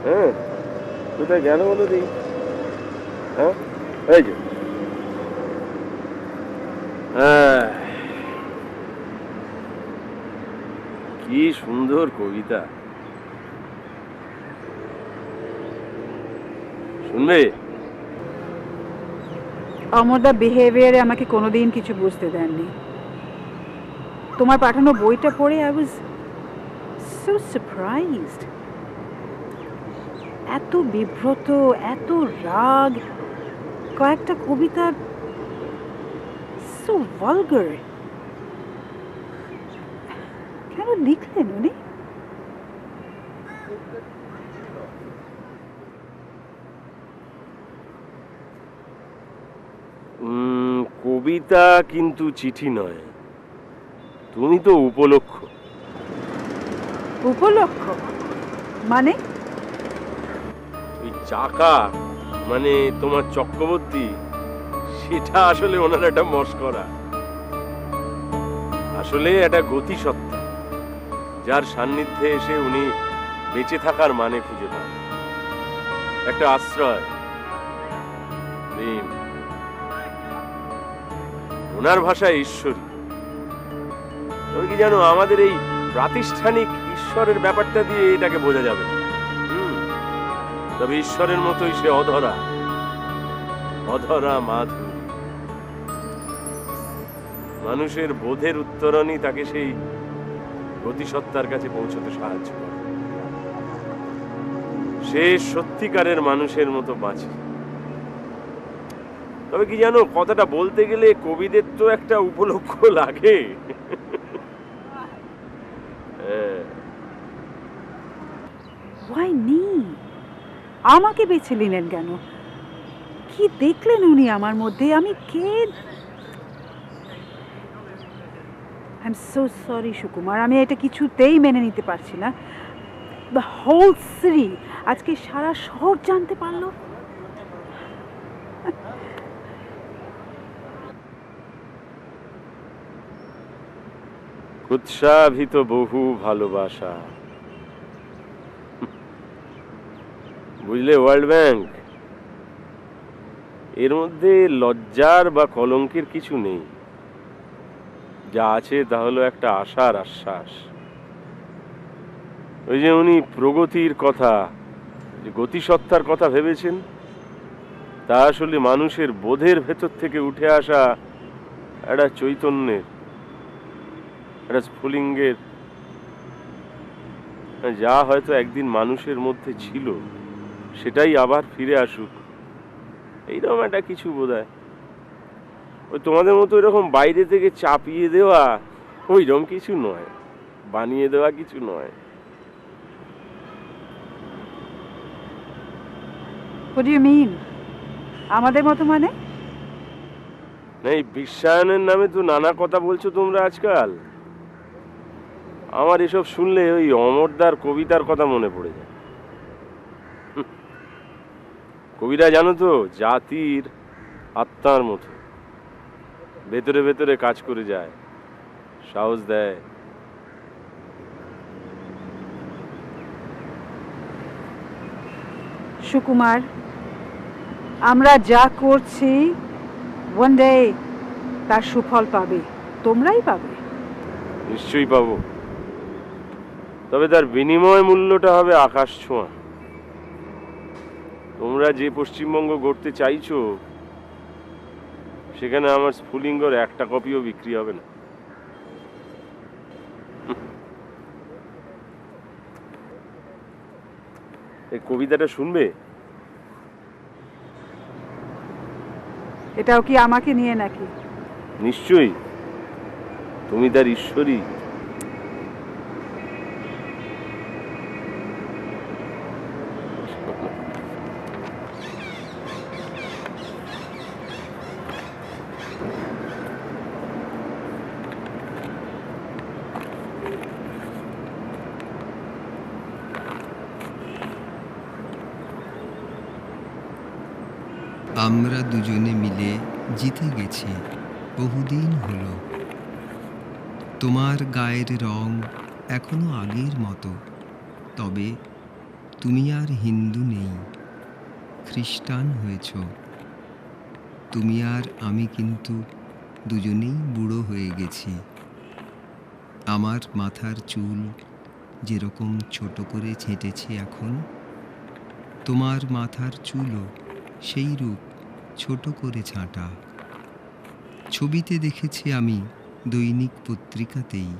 হ্যাঁ, কোথায় গেল বলো দেখি। হ্যাঁ, এই যে। হ্যাঁ, কি সুন্দর কবিতা, শুনবে? অমরদা বিহেভিয়ারে আমাকে কোনোদিন কিছু বুঝতে দেননি। তোমার পাঠানো বইটা পড়ে আই ওয়াজ সো সারপ্রাইজড। এত বিব্রত, এত রাগ, কয়েকটা কবিতা সো ভালগার। কেন লিখলেন উনি? কবিতা কিন্তু চিঠি নয়, তুমি তো উপলক্ষ। উপলক্ষ মানে? ওই চাকা মানে তোমার চক্রবর্তী, সেটা আসলে ওনার একটা মস্করা। আসলে একটা গতিসত্তা, যার সান্নিধ্যে এসে উনি বেঁচে থাকার মানে খুঁজে পান, একটা আশ্রয়, প্রেম। ওনার ভাষায় ঈশ্বরী। তবে কি জানো, আমাদের এই প্রাতিষ্ঠানিক ঈশ্বরের ব্যাপারটা দিয়ে এটাকে বোঝা যাবে না। তবে ঈশ্বরের মতোই সে অধরা, অধরা মাধুরী। মানুষের বোধের উত্তরণই তাকে সেই গতিসত্তার কাছে পৌঁছতে সাহায্য করে। সে সত্যিকারের মানুষের মতো বাঁচে। তবে কি জানো, কথাটা বলতে গেলে কবিদের তো একটা উপলক্ষ লাগে। Why me? আমাকে বেছে নিলেন কেন? কি দেখলেন উনি আমার মধ্যে? আমি কে? I'm so sorry সুকুমার, আমি এটা কিছুতেই মেনে নিতে পারছি না। দ্য হোল সিটি, আজকে সারা শহর জানতে পারলো। উৎসাহিত বহু ভালোবাসা, বুঝলে ওয়ার্ল্ড ব্যাংক, এর মধ্যে লজ্জার বা কলঙ্কের কিছু নেই। যা আছে তা হলো একটা আশার আশ্বাস। ওই যে উনি প্রগতির কথা, যে গতিসত্তার কথা ভেবেছেন, তা আসলে মানুষের বোধের ভেতর থেকে উঠে আসা একটা চৈতন্যের, একটা স্ফুলিঙ্গের, যা হয়তো একদিন মানুষের মধ্যে ছিল সেটাই আবার ফিরে আসুক, এইরকম একটা কিছু বোধহয়। ওই তোমাদের মতো এরকম বাইরে থেকে চাপিয়ে দেওয়া ওইরকম কিছু নয়, বানিয়ে দেওয়া কিছু নয়। What do you mean? আমাদের মতো মানে? না, এই বিশ্বায়নের নামে তো নানা কথা বলছো তোমরা আজকাল। আমার এসব শুনলে ওই অমরদার কবিতার কথা মনে পড়ে যায়। কবিরা জানো তো, জাতির আত্মার মতো ভেতরে ভেতরে কাজ করে যায়, সাহস দেয়। সুকুমার, আমরা যা করছি ওয়ান ডে তার সুফল পাবে, তোমরাই পাবে। নিশ্চয়ই পাবো, তবে তার বিনিময় মূল্যটা হবে আকাশ ছোঁয়া। তোমরা যে পশ্চিমবঙ্গ গড়তে চাইছো, সেখানে আমার স্ফুলিঙ্গর একটা কপিও বিক্রি হবে না। এই কবিতাটা শুনবে? এটাও কি আমাকে নিয়ে নাকি? নিশ্চয়ই, তুমি তার ঈশ্বরী। আমরা দুজনে মিলে জিতে গেছি, বহুদিন হলো। তোমার গায়ের রং এখনো আগের মতো, তবে তুমি আর হিন্দু নেই, খ্রিস্টান হয়েছ। তুমি আর আমি কিন্তু দুজনেই বুড়ো হয়ে গেছি। আমার মাথার চুল যেরকম ছোট করে ছেঁটেছি এখন, তোমার মাথার চুলও সেই রূপ ছোট করে ছাঁটা। ছবিতে দেখেছি আমি, দৈনিক পত্রিকাতেই।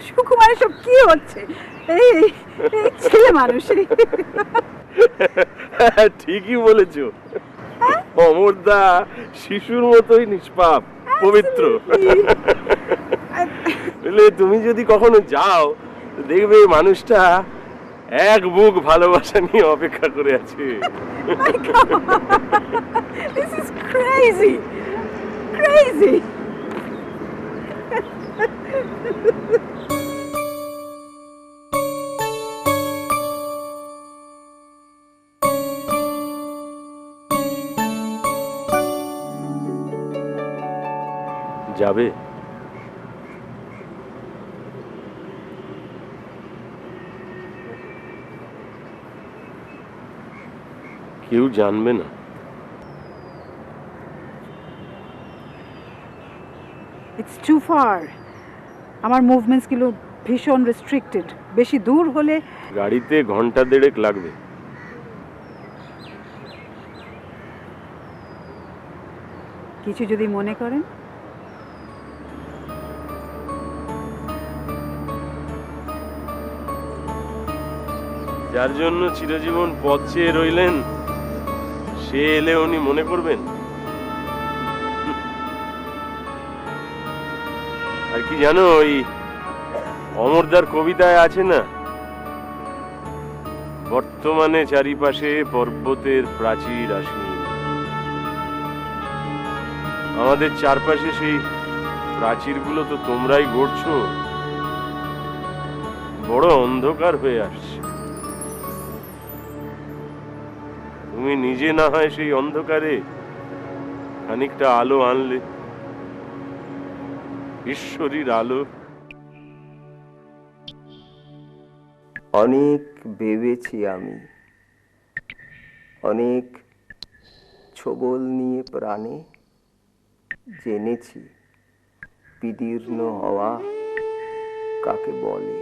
সুকুমার, সব কি হচ্ছে? এই ছেলে মানুষই। ঠিকই বলেছ, অমরদা শিশুর মতোই নিষ্পাপ, পবিত্র। তুমি যদি কখনো যাও, দেখবে মানুষটা এক বুক ভালোবাসা নিয়ে অপেক্ষা করে আছে। This is crazy. Crazy. যাবে? কেউ জানবে না। It's too far. আমার মুভমেন্টস গুলো ভীষণ রেস্ট্রিক্টেড। বেশি দূর হলে গাড়িতে ঘন্টা দেড়েক লাগবে। কিছু যদি মনে করেন। যার জন্য চিরজীবন পথ চেয়ে রইলেন, সে এলে উনি মনে করবেন? আর কি জানো, ওই অমরদার কবিতায় আছে না, বর্তমানে চারিপাশে পর্বতের প্রাচীর আসীন। আমাদের চারপাশে সেই প্রাচীরগুলো তো তোমরাই গড়ছো, বড় অন্ধকার হয়ে আসছে। তুমি নিজে না হয় সেই অন্ধকারে খানিকটা আলো আনলে, ঈশ্বরীর আলো। অনেক ভেবেছি আমি, অনেক ছোবল নিয়ে প্রাণে জেনেছি বিদীর্ণ হওয়া কাকে বলে,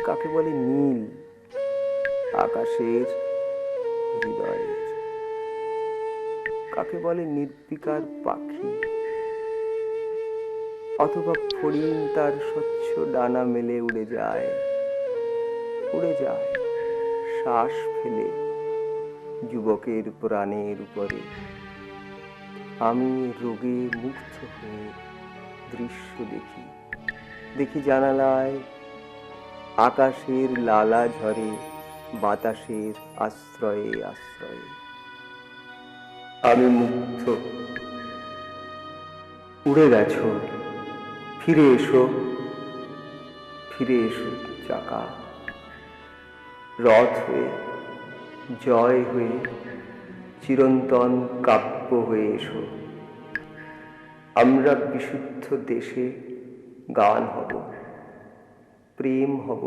কাকে বলে নীল আকাশের হৃদয়ের, কাকে বলে নির্বিকার পাখি, অথবা ফড়িং তার স্বচ্ছ ডানা মেলে উড়ে যায়, উড়ে যায় শ্বাস ফেলে যুবকের প্রাণের উপরে। আমি রোগে মুগ্ধ হয়ে দৃশ্য দেখি, দেখি জানালায় আকাশের লালা ঝরে বাতাসের আশ্রয়ে আশ্রয়ে। আমি মুগ্ধ। উড়ে গেছো, ফিরে এসো, ফিরে এসো চাকা, রথ হয়ে, জয় হয়ে, চিরন্তন কাব্য হয়ে এসো। আমরা বিশুদ্ধ দেশে গান হব, প্রেম হব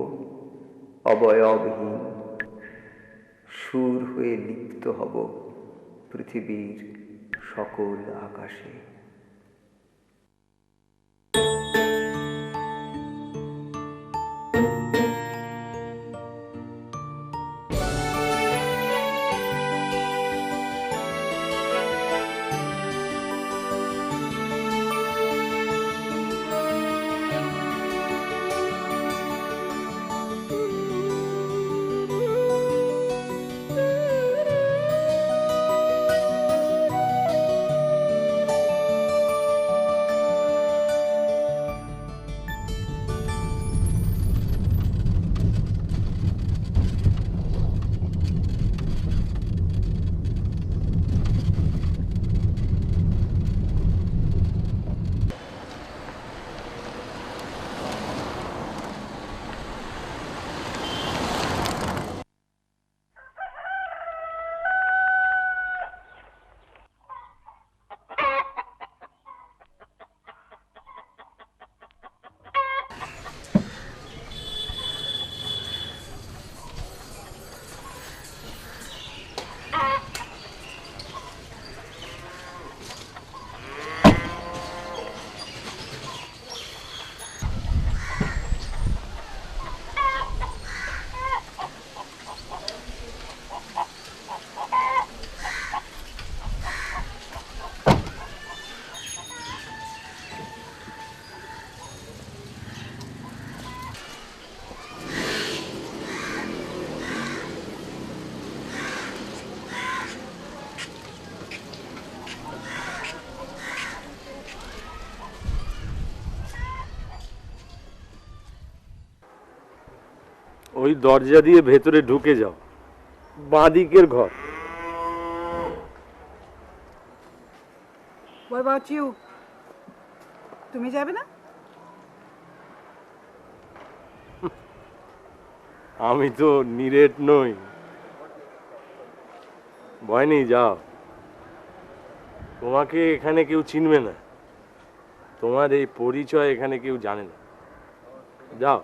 অবয়বহীন, সুর হয়ে লিপ্ত হব পৃথিবীর সকল আকাশে। ওই দরজা দিয়ে ভেতরে ঢুকে যাও, বাঁদিকের ঘর। What about you? তুমি যাবে না? আমি তো নিরেট নই, ভয় নেই, যাও। তোমাকে এখানে কেউ চিনবে না, তোমার এই পরিচয় এখানে কেউ জানে না, যাও।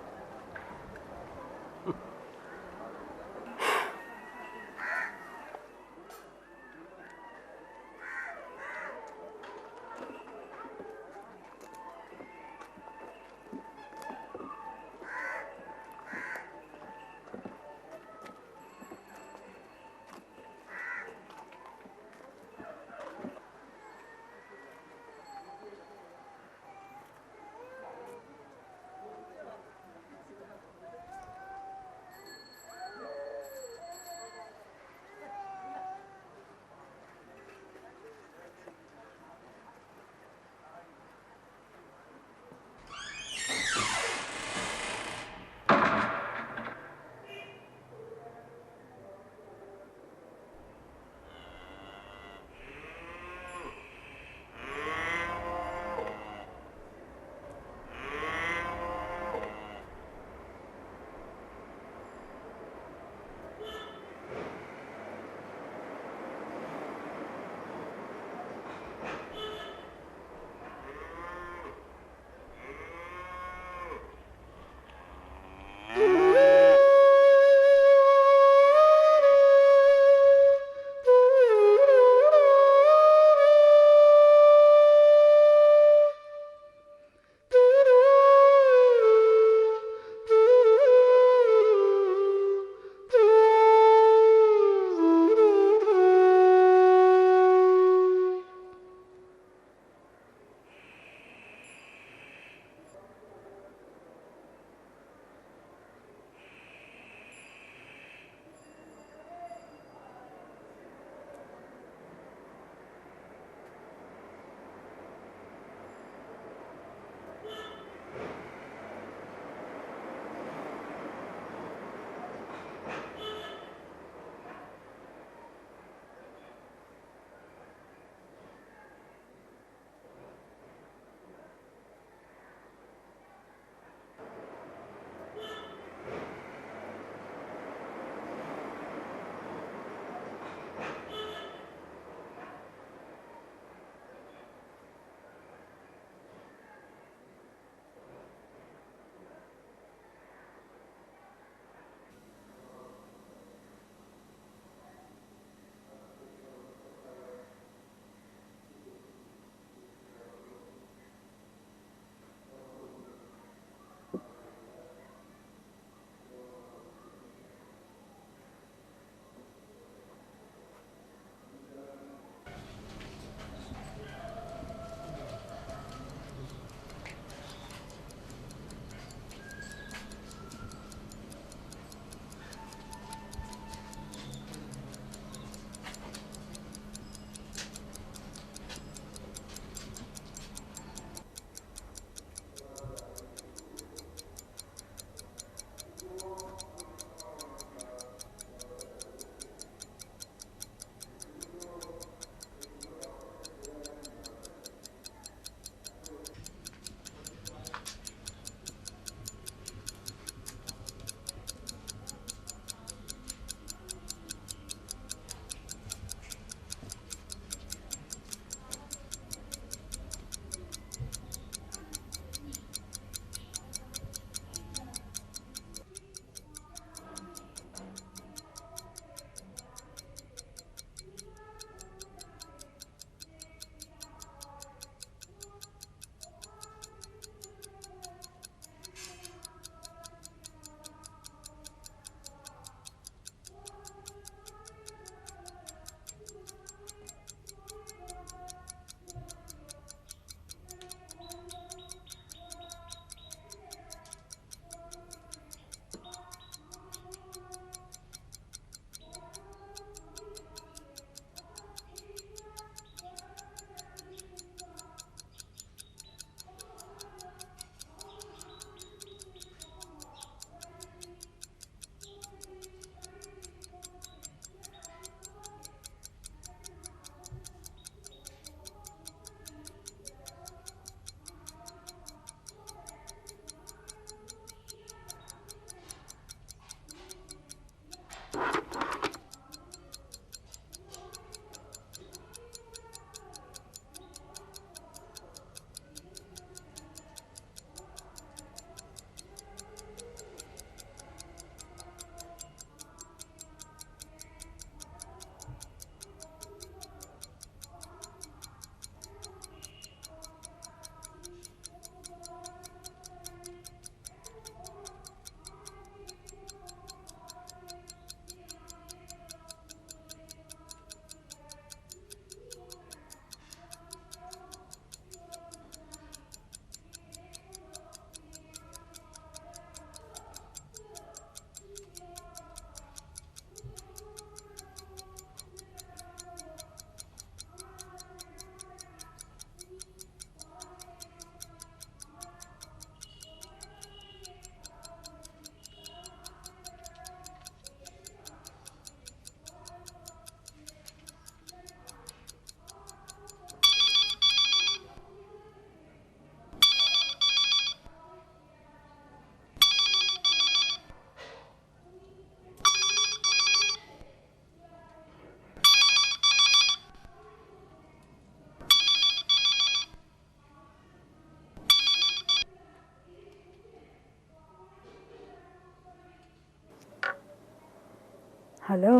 Hello,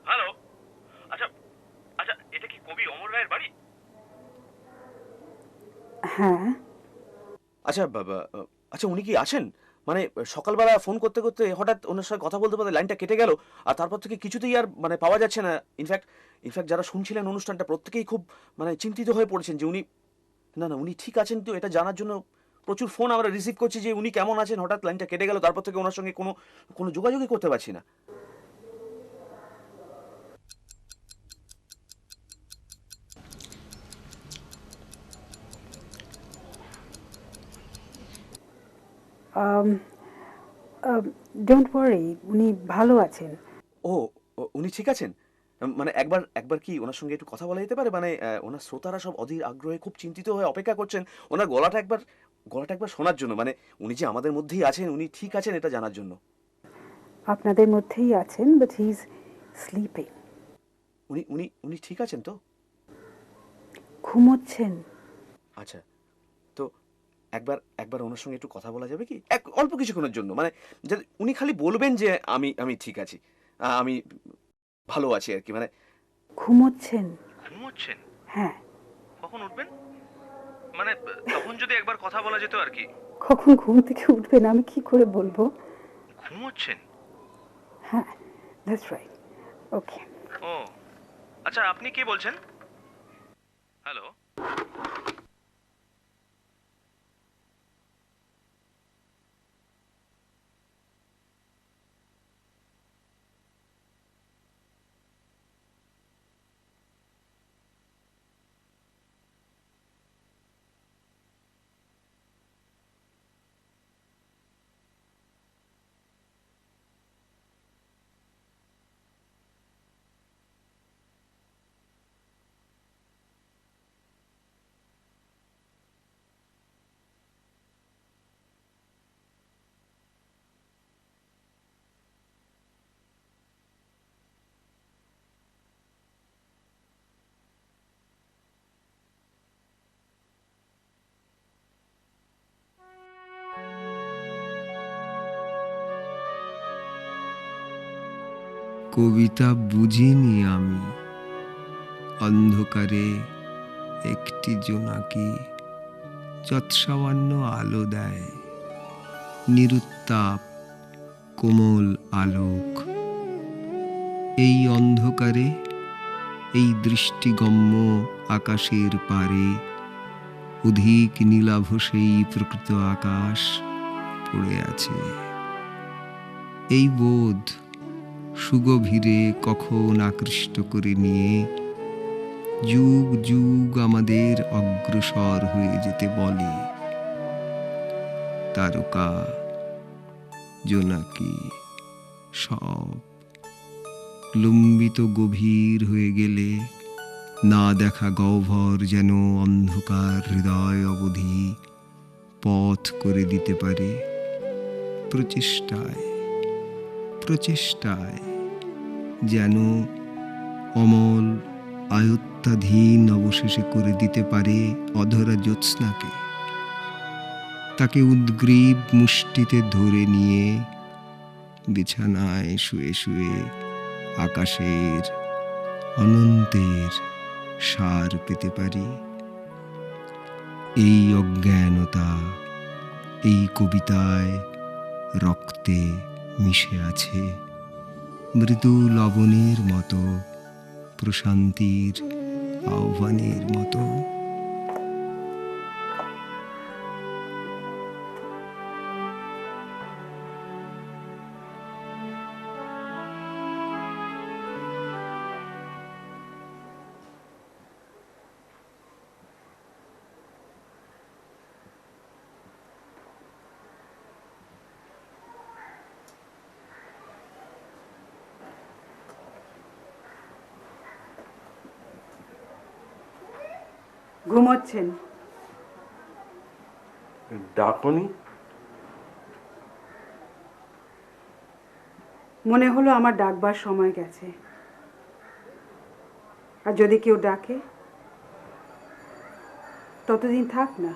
hello. আচ্ছা আচ্ছা, এটা কি কবি অমর রায়ের বাড়ি? হ্যাঁ। আচ্ছা বাবা, আচ্ছা উনি কি আছেন? মানে সকালবেলা ফোন করতে করতে হঠাৎ ওনার সঙ্গে কথা বলতে বলতে লাইনটা কেটে গেল, আর তারপর থেকে কিছুতেই আর মানে পাওয়া যাচ্ছে না। ইনফ্যাক্ট যারা শুনছিলেন অনুষ্ঠানটা প্রত্যেকেই খুব মানে চিন্তিত হয়ে পড়েছেন যে উনি, না না উনি ঠিক আছেন তো, এটা জানার জন্য প্রচুর ফোন আমরা রিসিভ করছি যে উনি কেমন আছেন। হঠাৎ লাইনটা কেটে গেল, তারপর থেকে ওনার সঙ্গে কোনো কোনো যোগাযোগই করতে পারছি না। ডোন্ট ওয়ারি, উনি ভালো আছেন। ও, উনি ঠিক আছেন? মানে একবার একবার কি ওনার সঙ্গে একটু কথা বলা যেতে পারে? মানে ওনার শ্রোতারা সব অধীর আগ্রহে খুব চিন্তিত হয়ে অপেক্ষা করছেন ওনার গলাটা একবার শোনার জন্য। মানে উনি যে আমাদের মধ্যেই আছেন, উনি ঠিক আছেন এটা জানার জন্য। আপনাদের মধ্যেই আছেন, বাট হি ইজ স্লিপিং। উনি উনি উনি ঠিক আছেন তো? ঘুমোচ্ছেন। আচ্ছা, তো একবার একবার ওনার সঙ্গে একটু কথা বলা যাবে কি? অল্প কিছুক্ষণের জন্য, মানে যদি উনি খালি বলবেন যে আমি আমি ঠিক আছি, আমি ভালো আছি আর কি। মানে ঘুমোচ্ছেন। ঘুমোচ্ছেন? হ্যাঁ। কখন উঠবেন? মানে তখন যদি একবার কথা বলা যেত আর কি। কখন ঘুম থেকে উঠবেন আমি কি করে বলবো? ঘুমোচ্ছেন? হ্যাঁ, দ্যাটস রাইট। ওকে। ও আচ্ছা, আপনি কে বলছেন? হ্যালো। কবিতা বুঝিনি আমি, অন্ধকারে একটি জোনাকি যৎসামান্য আলো দেয়, নিরুত্তাপ কোমল আলোক। এই অন্ধকারে এই দৃষ্টিগম্য আকাশের পারে অধিক নীলাভ সেই প্রকৃত আকাশ পড়ে আছে। এই বোধ সুগভীরে কখন আকৃষ্ট করে নিয়ে যুগ যুগ আমাদের অগ্রসর হয়ে যেতে বলে। তারকা, জোনাকি সব লম্বিত গভীর হয়ে গেলে না দেখা গহ্বর যেন অন্ধকার হৃদয় অবধি পথ করে দিতে পারে প্রচেষ্টায় প্রচেষ্টায়, যেন অমল আয়ত্তাধীন অবশেষে করে দিতে পারে অধরা জ্যোৎস্নাকে। তাকে উদ্গ্রীব মুষ্টিতে ধরে নিয়ে বিছানায় শুয়ে শুয়ে আকাশের অনন্তের সার পেতে পারি। এই অজ্ঞানতা এই কবিতায় রক্তে মিশে আছে, মৃদু লবণের মতো, প্রশান্তির আহ্বানের মতো। ঘুমোচ্ছেন? ডাকনি? মনে হলো আমার ডাকবার সময় গেছে। আর যদি কেউ ডাকে ততদিন থাক না,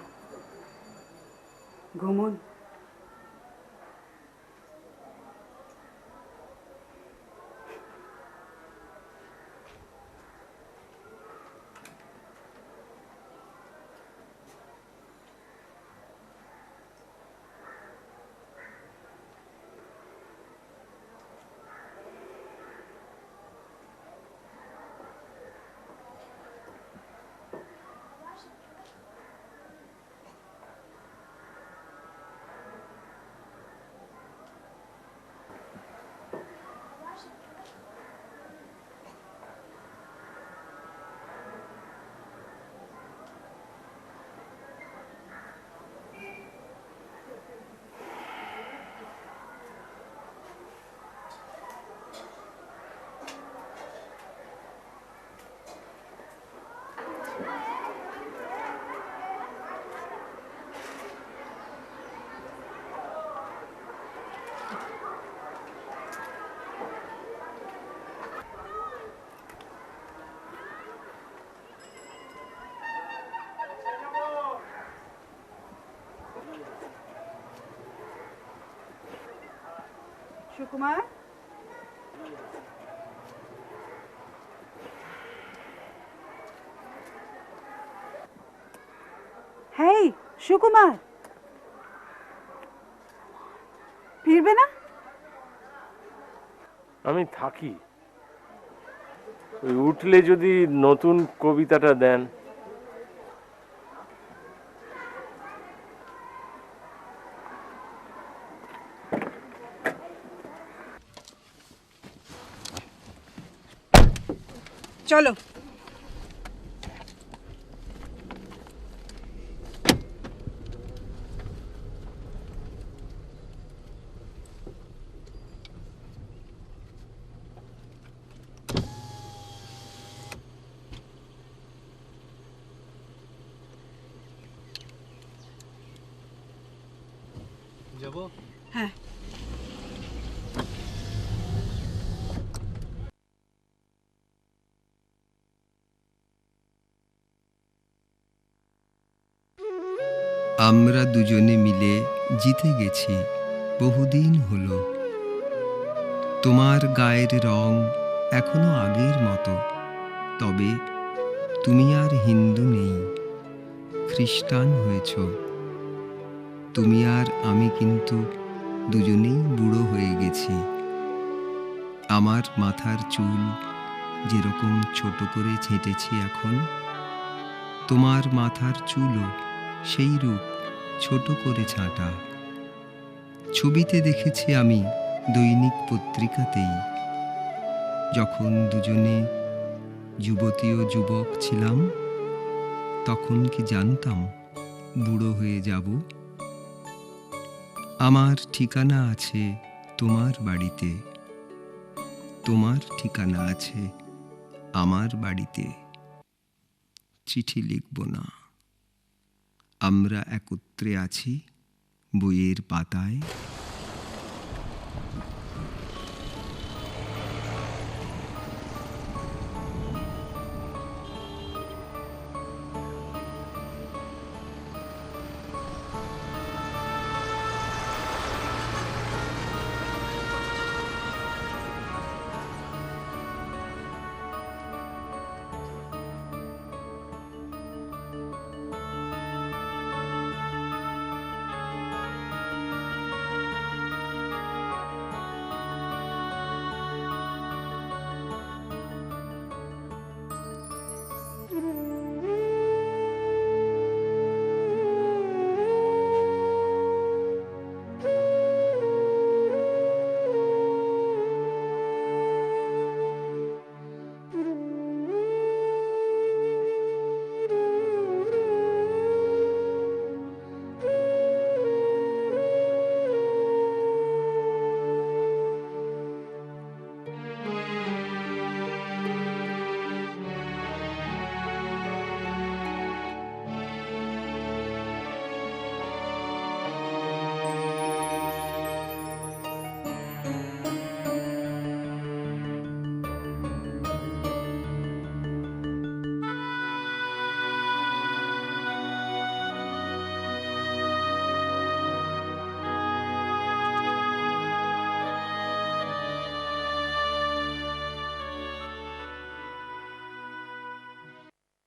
ঘুমোন। সুকুমার, হেই সুকুমার, ফিরবে না? আমি থাকি, ওই উঠলে যদি নতুন কবিতাটা দেন। চলো। যাবো? হ্যাঁ। আমরা দুজনে মিলে জিতে গেছি, বহুদিন হলো। তোমার গায়ের রং এখনো আগের মতো, তবে তুমি আর হিন্দু নেই, খ্রিস্টান হয়েছ। তুমি আর আমি কিন্তু দুজনেই বুড়ো হয়ে গেছি। আমার মাথার চুল যেরকম ছোট করে ছেঁটেছি এখন, তোমার মাথার চুলও সেই রূপ ছোট করে ছাঁটা। ছবিতে দেখেছি আমি, দৈনিক পত্রিকাতেই, যখন দুজনে যুবতী ও যুবক ছিলাম, তখন কি জানতাম বুড়ো হয়ে যাব? আমার ঠিকানা আছে তোমার বাড়িতে, তোমার ঠিকানা আছে আমার বাড়িতে। চিঠি লিখব না, আমরা একত্রে আছি বইয়ের পাতায়।